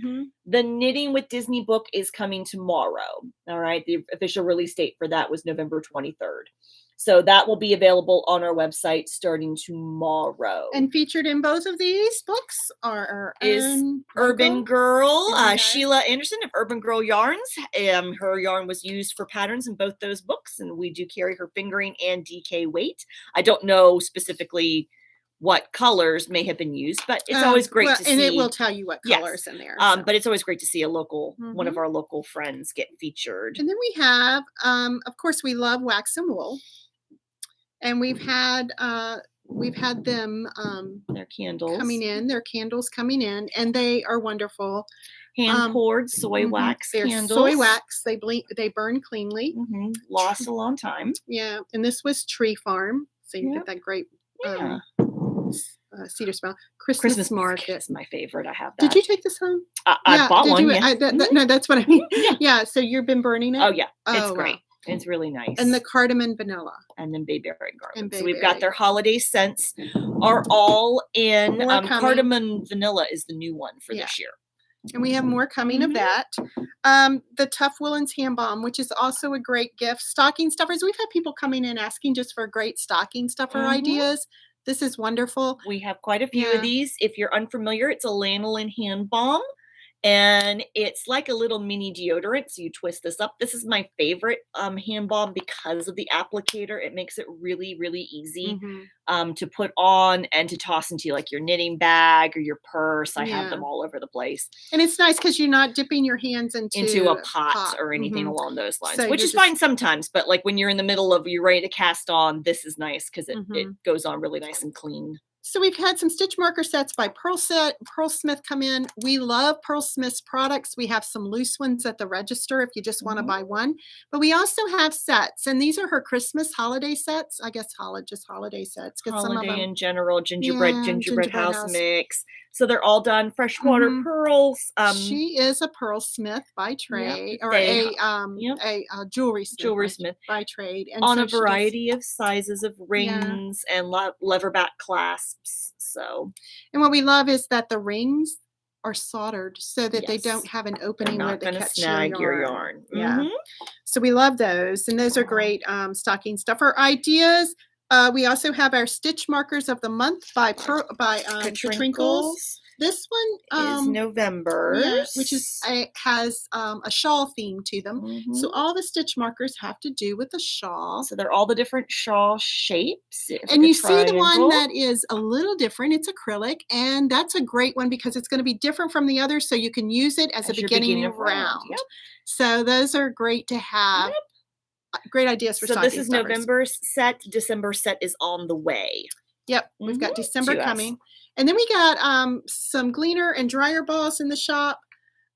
The Knitting with Disney book is coming tomorrow. All right. The official release date for that was November 23rd. So that will be available on our website starting tomorrow. And featured in both of these books are Urban Girl, Sheila Anderson of Urban Girl Yarns. Her yarn was used for patterns in both those books, and we do carry her fingering and DK weight. I don't know specifically what colors may have been used, but it's always great to see. And it will tell you what colors in there. But it's always great to see a local, one of our local friends get featured. And then we have, of course, we love Wax and Wool. And we've had them their candles coming in, and they are wonderful. Hand poured soy wax candles. Soy wax. They burn cleanly. Lost a long time. Yeah, and this was Tree Farm, so you get that great cedar smell. Christmas market is my favorite. I have that. Did you take this home? I bought one. No, that's what I mean. Yeah, so you've been burning it. Oh yeah, it's great. Wow. It's really nice. And the cardamom vanilla. And then bayberry garlic. So we've got their holiday scents are all in. Cardamom vanilla is the new one for this year. And we have more coming of that. The Tough Woolens Hand Balm, which is also a great gift. Stocking stuffers. We've had people coming in asking just for great stocking stuffer ideas. This is wonderful. We have quite a few of these. If you're unfamiliar, it's a lanolin hand balm. And it's like a little mini deodorant. So you twist this up. This is my favorite hand balm because of the applicator. It makes it really, really easy to put on and to toss into like your knitting bag or your purse. I have them all over the place. And it's nice because you're not dipping your hands into a pot or anything along those lines, which is fine sometimes. But like when you're in the middle of, you're ready to cast on, this is nice because it goes on really nice and clean. So we've had some stitch marker sets by Pearl Smith come in. We love Pearl Smith's products. We have some loose ones at the register if you just want to buy one. But we also have sets, and these are her Christmas holiday sets. I guess just holiday sets. Holiday in general, gingerbread house mix. So they're all done freshwater pearls. She is a Pearl Smith by trade, or a jewelry smith by trade, and on a variety of sizes of rings and leatherback clasps. So, and what we love is that the rings are soldered so that they don't have an opening where they catch your yarn. So we love those, and those are great stocking stuffer ideas. We also have our stitch markers of the month by Trinkles. This one is November, which has a shawl theme to them. So all the stitch markers have to do with the shawl. So they're all the different shawl shapes. And you see the one that is a little different. It's acrylic, and that's a great one because it's going to be different from the others. So you can use it as a beginning of round. So those are great to have. Great ideas for stocking stuffers. So this is November's set. December set is on the way. Yep, we've got December coming. And then we got some gleaner and dryer balls in the shop.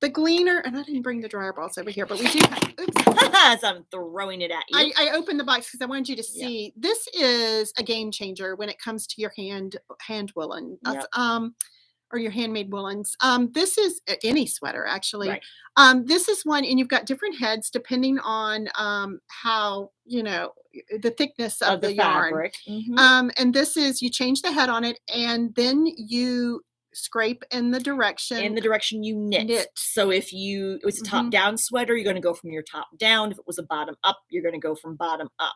The gleaner, and I didn't bring the dryer balls over here, but we do have, so I'm throwing it at you. I opened the box because I wanted you to see. This is a game changer when it comes to your hand woolen. Or your handmade woolens. This is any sweater, actually. This is one, and you've got different heads depending on how, the thickness of the fabric. Yarn. And this is, you change the head on it, and then you scrape in the direction you knit. So if it was a top down sweater, you're going to go from your top down. If it was a bottom up, you're going to go from bottom up.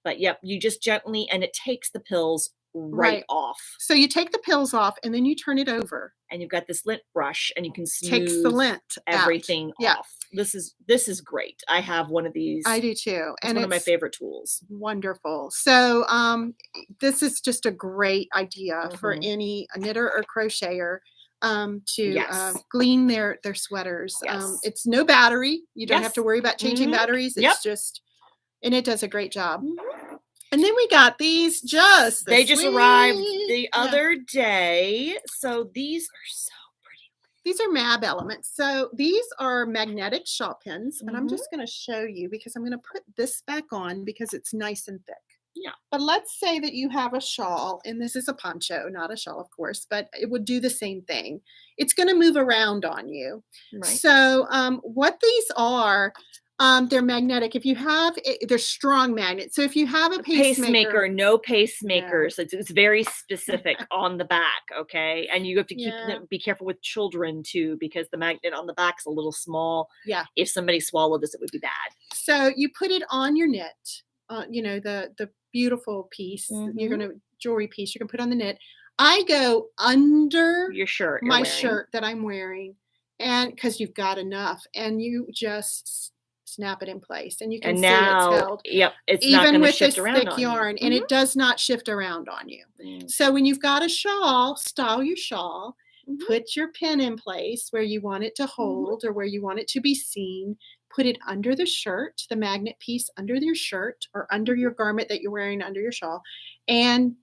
But you just gently, and it takes the pills right off. So you take the pills off and then you turn it over. And you've got this lint brush and you can Takes the smooth lint everything out. off. This is great. I have one of these. I do too. It's one of my favorite tools. Wonderful. So this is just a great idea for any knitter or crocheter to glean their sweaters. It's no battery. You don't have to worry about changing batteries. It's just, and it does a great job. And then we got these they just arrived the other day. So these are so pretty. These are Mab Elements. So these are magnetic shawl pins. And I'm just going to show you because I'm going to put this back on because it's nice and thick. Yeah. But let's say that you have a shawl, and this is a poncho, not a shawl, of course, but it would do the same thing. It's going to move around on you. Right. So what these are, they're magnetic. If you have, they're strong magnets. So if you have a pacemaker, no pacemakers. Yeah. It's very specific on the back. Okay. And you have to be careful with children too, because the magnet on the back's a little small. Yeah. If somebody swallowed this, it would be bad. So you put it on your knit, the beautiful piece, jewelry piece, you can put on the knit. I go under your shirt, my shirt that I'm wearing. And because you've got enough and you just snap it in place and you can see it's held. Yep. It's even not with shift this around thick yarn and it does not shift around on you. So when you've got a shawl, style your shawl, put your pin in place where you want it to hold or where you want it to be seen. Put it under the shirt, the magnet piece under your shirt or under your garment that you're wearing under your shawl, and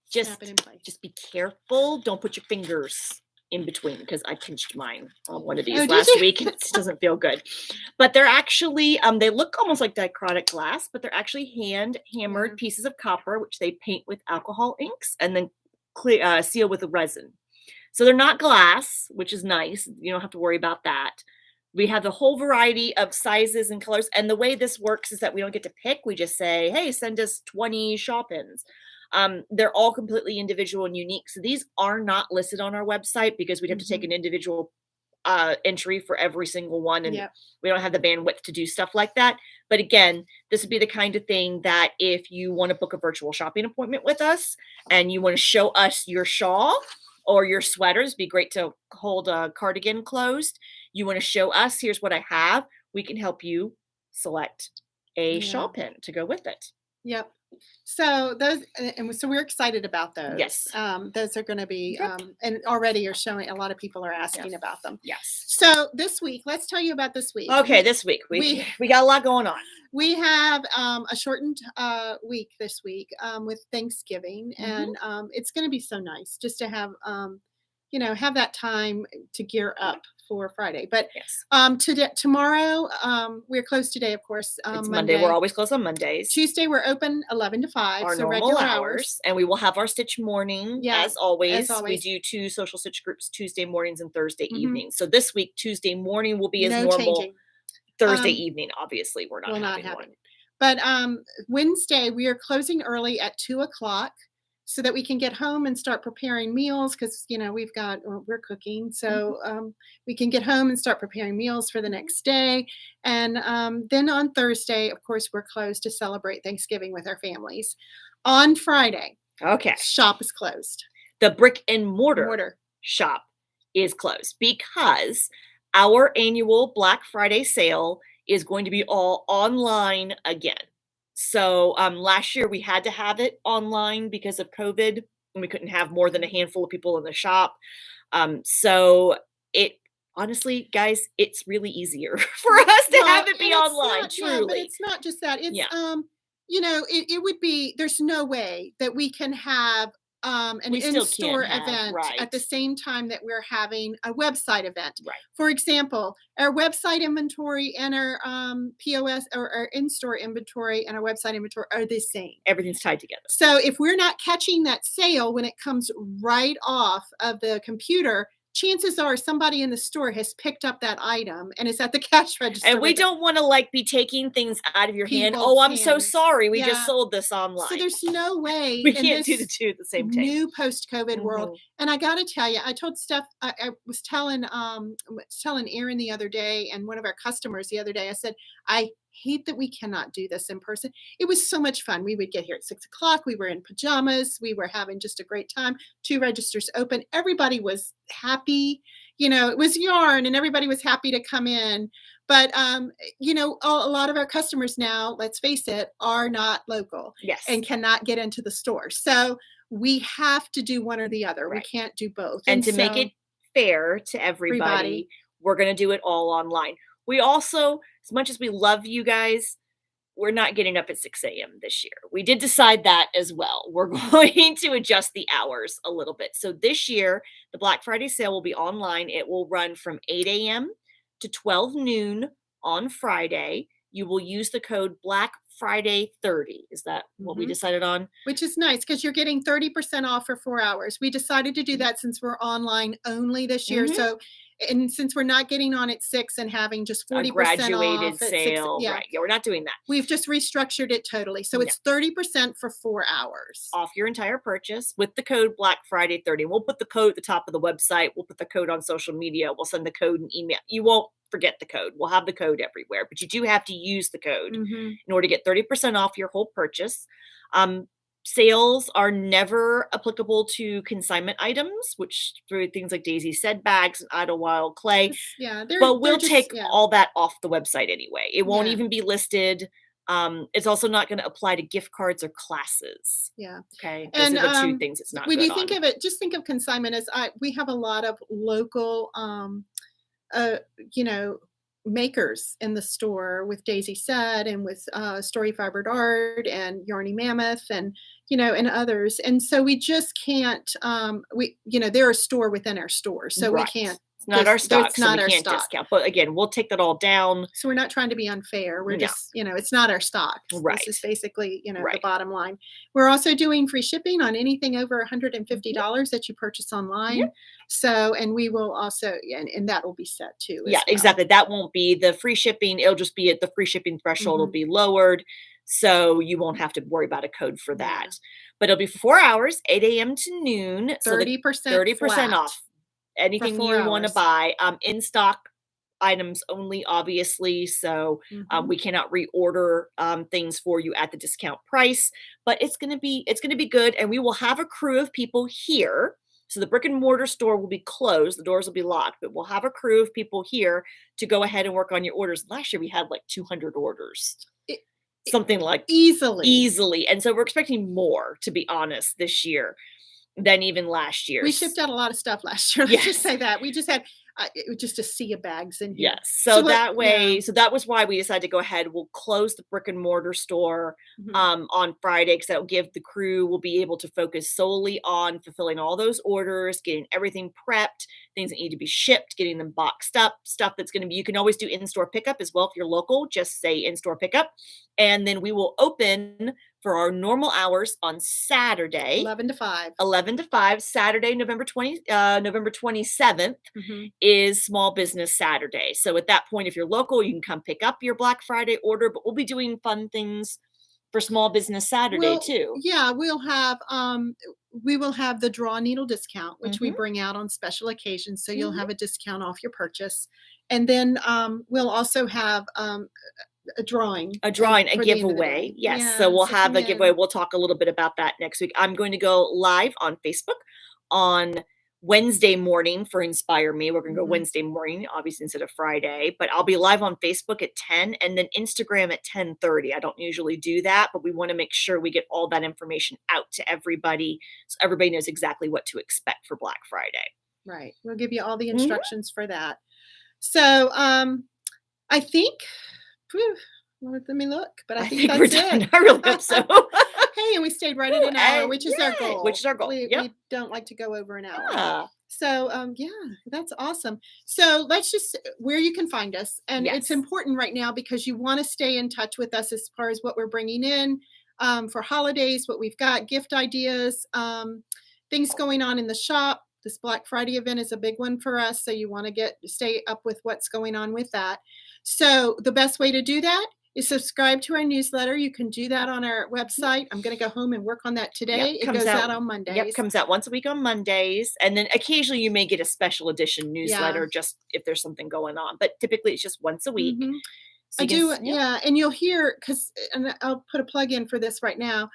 snap it in place. Just be careful. Don't put your fingers in between because I pinched mine on one of these last week and it doesn't feel good. But they're actually, they look almost like dichrotic glass, but they're actually hand hammered pieces of copper, which they paint with alcohol inks and then seal with a resin. So they're not glass, which is nice. You don't have to worry about that. We have the whole variety of sizes and colors. And the way this works is that we don't get to pick. We just say, hey, send us 20 shawl pins. They're all completely individual and unique. So these are not listed on our website because we'd have to take an individual entry for every single one. And we don't have the bandwidth to do stuff like that. But again, this would be the kind of thing that if you want to book a virtual shopping appointment with us and you want to show us your shawl or your sweaters, be great to hold a cardigan closed. You want to show us, here's what I have. We can help you select a shawl pin to go with it. Yep. So those, and so we're excited about those. Yes. Those are going to be, and already are showing, a lot of people are asking about them. Yes. So this week, let's tell you about this week. Okay, this week, we got a lot going on. We have a shortened week this week with Thanksgiving, and it's going to be so nice just to have, have that time to gear up for Friday. But tomorrow, we're closed today, of course. It's Monday. We're always closed on Mondays. Tuesday, we're open 11 to 5. Our normal regular hours. And we will have our stitch morning as always. We do 2 social stitch groups Tuesday mornings and Thursday evenings. So this week, Tuesday morning will be as normal. Changing. Thursday evening, obviously, we're not having one. But Wednesday, we are closing early at 2:00. So that we can get home and start preparing meals because, we're cooking. So we can get home and start preparing meals for the next day. And then on Thursday, of course, we're closed to celebrate Thanksgiving with our families. On Friday, shop is closed. The brick and mortar shop is closed because our annual Black Friday sale is going to be all online again. So last year we had to have it online because of COVID and we couldn't have more than a handful of people in the shop. So it honestly, guys, it's really easier for us to have it be online. Truly. Yeah, but it's not just that. It's it would be, there's no way that we can have an in-store event at the same time that we're having a website event. Right. For example, our website inventory and our POS or our in-store inventory and our website inventory are the same. Everything's tied together. So if we're not catching that sale when it comes right off of the computer, chances are somebody in the store has picked up that item and is at the cash register. And we don't want to be taking things out of your hand. Oh, I'm so sorry. We just sold this online. So there's no way we can't do the two at the same time. New post-COVID world. And I got to tell you, I told Steph, I was telling Erin the other day and one of our customers the other day, I said, I hate that we cannot do this in person. It was so much fun. We would get here at 6:00. We were in pajamas. We were having just a great time. 2 registers open. Everybody was happy. It was yarn and everybody was happy to come in. But, a lot of our customers now, let's face it, are not local. Yes. And cannot get into the store. So we have to do one or the other. Right. We can't do both. And to make it fair to everybody, we're going to do it all online. We also, as much as we love you guys, we're not getting up at 6 a.m. this year. We did decide that as well. We're going to adjust the hours a little bit. So this year, the Black Friday sale will be online. It will run from 8 a.m. to 12 noon on Friday. You will use the code Black Friday 30. Is that what we decided on? Which is nice because you're getting 30% off for 4 hours. We decided to do that since we're online only this year. So, and since we're not getting on at 6 and having just 40% graduated off at sale, 6, right? Yeah, we're not doing that. We've just restructured it totally. So it's 30% for 4 hours off your entire purchase with the code Black Friday 30. We'll put the code at the top of the website. We'll put the code on social media. We'll send the code and email. You won't forget the code. We'll have the code everywhere, but you do have to use the code in order to get 30% off your whole purchase. Sales are never applicable to consignment items, which through things like Daisy said bags and Idlewild clay. But we'll take all that off the website anyway. It won't even be listed. It's also not going to apply to gift cards or classes. Okay. Those are the 2 things it's not when good you think on. of it, just think of consignment as we have a lot of local makers in the store with Daisy Said and with Story Fibered Art and Yarny Mammoth and and others, and so we just can't they're a store within our store, so we can't. It's not our stock, it's not so we our can't stock. discount. But again, we'll take that all down. So we're not trying to be unfair. We're just, it's not our stock. Right. This is basically, the bottom line. We're also doing free shipping on anything over $150 that you purchase online. So, and we will also, and that will be set too. Exactly. That won't be the free shipping. It'll just be at the free shipping threshold will be lowered. So you won't have to worry about a code for that. But it'll be for 4 hours, 8 a.m. to noon. 30% off. Anything you want to buy, in stock items only, obviously. So we cannot reorder things for you at the discount price, but it's going to be good. And we will have a crew of people here. So the brick and mortar store will be closed. The doors will be locked, but we'll have a crew of people here to go ahead and work on your orders. Last year we had like 200 orders. Something like easily. And so we're expecting more, to be honest, this year than even last year. We shipped out a lot of stuff last year. Let's just say that. We just had just a sea of bags in here. Yes. So that way, so that was why we decided to go ahead. We'll close the brick and mortar store on Friday, because that'll give the crew, will be able to focus solely on fulfilling all those orders, getting everything prepped, things that need to be shipped, getting them boxed up, stuff that's going to be, you can always do in-store pickup as well. If you're local, just say in-store pickup. And then we will open for our normal hours on Saturday, 11 to 5. 11 to 5. Saturday, November 27th is Small Business Saturday. So at that point, if you're local, you can come pick up your Black Friday order, but we'll be doing fun things for Small Business Saturday too. Yeah, we'll have we will have the draw needle discount, which we bring out on special occasions. So you'll have a discount off your purchase. And then we'll also have a drawing, a giveaway. Yes. Yeah, so we'll have a giveaway. We'll talk a little bit about that next week. I'm going to go live on Facebook on Wednesday morning for Inspire Me. We're going to go Wednesday morning, obviously, instead of Friday, but I'll be live on Facebook at 10 and then Instagram at 10:30. I don't usually do that, but we want to make sure we get all that information out to everybody so everybody knows exactly what to expect for Black Friday. Right. We'll give you all the instructions for that. So I think, let me look, but I think that's it. I really hope so. Hey, and we stayed right at an hour, which is our goal. We don't like to go over an hour. Yeah. So, that's awesome. So let's just, where you can find us. And it's important right now because you want to stay in touch with us as far as what we're bringing in for holidays, what we've got, gift ideas, things going on in the shop. This Black Friday event is a big one for us. So you want to stay up with what's going on with that. So the best way to do that is subscribe to our newsletter. You can do that on our website. I'm going to go home and work on that today. It goes out on Mondays. Yep, comes out once a week on Mondays. And then occasionally you may get a special edition newsletter just if there's something going on. But typically it's just once a week. So I do, yeah. And you'll hear, and I'll put a plug in for this right now.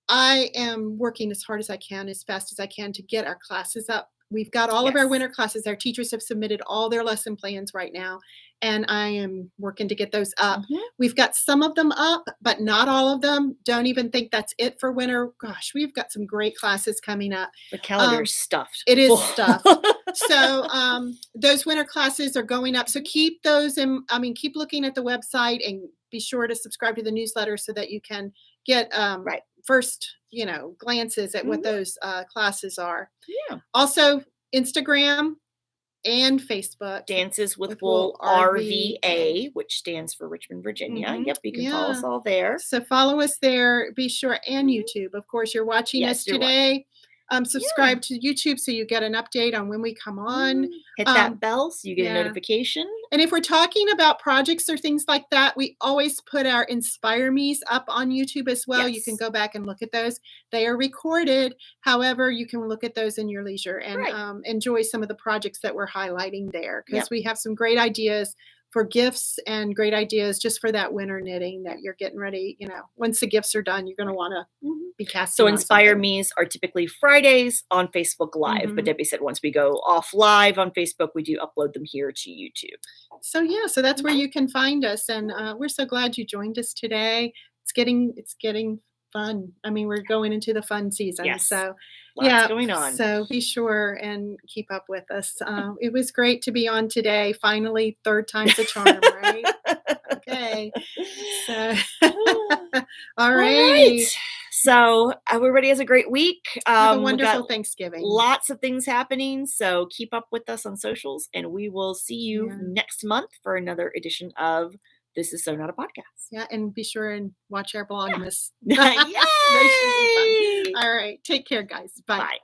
I am working as hard as I can, as fast as I can to get our classes up. We've got all of our winter classes. Our teachers have submitted all their lesson plans right now, and I am working to get those up. We've got some of them up, but not all of them. Don't even think that's it for winter. Gosh, we've got some great classes coming up. The calendar is stuffed. It is stuffed. So those winter classes are going up. So keep those in, keep looking at the website and be sure to subscribe to the newsletter so that you can get first, glances at what those classes are. Yeah. Also, Instagram and Facebook. Dances with Wool RVA, which stands for Richmond, Virginia. Yep, you can follow us all there. So follow us there. Be sure, and YouTube. Of course, you're watching us today. Subscribe to YouTube so you get an update on when we come on. Hit that bell so you get a notification. And if we're talking about projects or things like that, we always put our Inspire Me's up on YouTube as well. You can go back and look at those. They are recorded. However, you can look at those in your leisure and enjoy some of the projects that we're highlighting there, because we have some great ideas for gifts and great ideas just for that winter knitting that you're getting ready. Once the gifts are done, you're going to want to be casting. So Inspire Me's are typically Fridays on Facebook Live, but Debbie said once we go off live on Facebook, we do upload them here to YouTube. So so that's where you can find us, and we're so glad you joined us today. It's getting fun. We're going into the fun season. So lots going on. So be sure and keep up with us. It was great to be on today. Finally, third time's a charm, right? Okay. So, all right. So everybody has a great week. Have a wonderful Thanksgiving. Lots of things happening. So keep up with us on socials, and we will see you next month for another edition of This Is So Not a Podcast. Yeah, and be sure and watch our Vlogmas. Yay! All right. Take care, guys. Bye. Bye.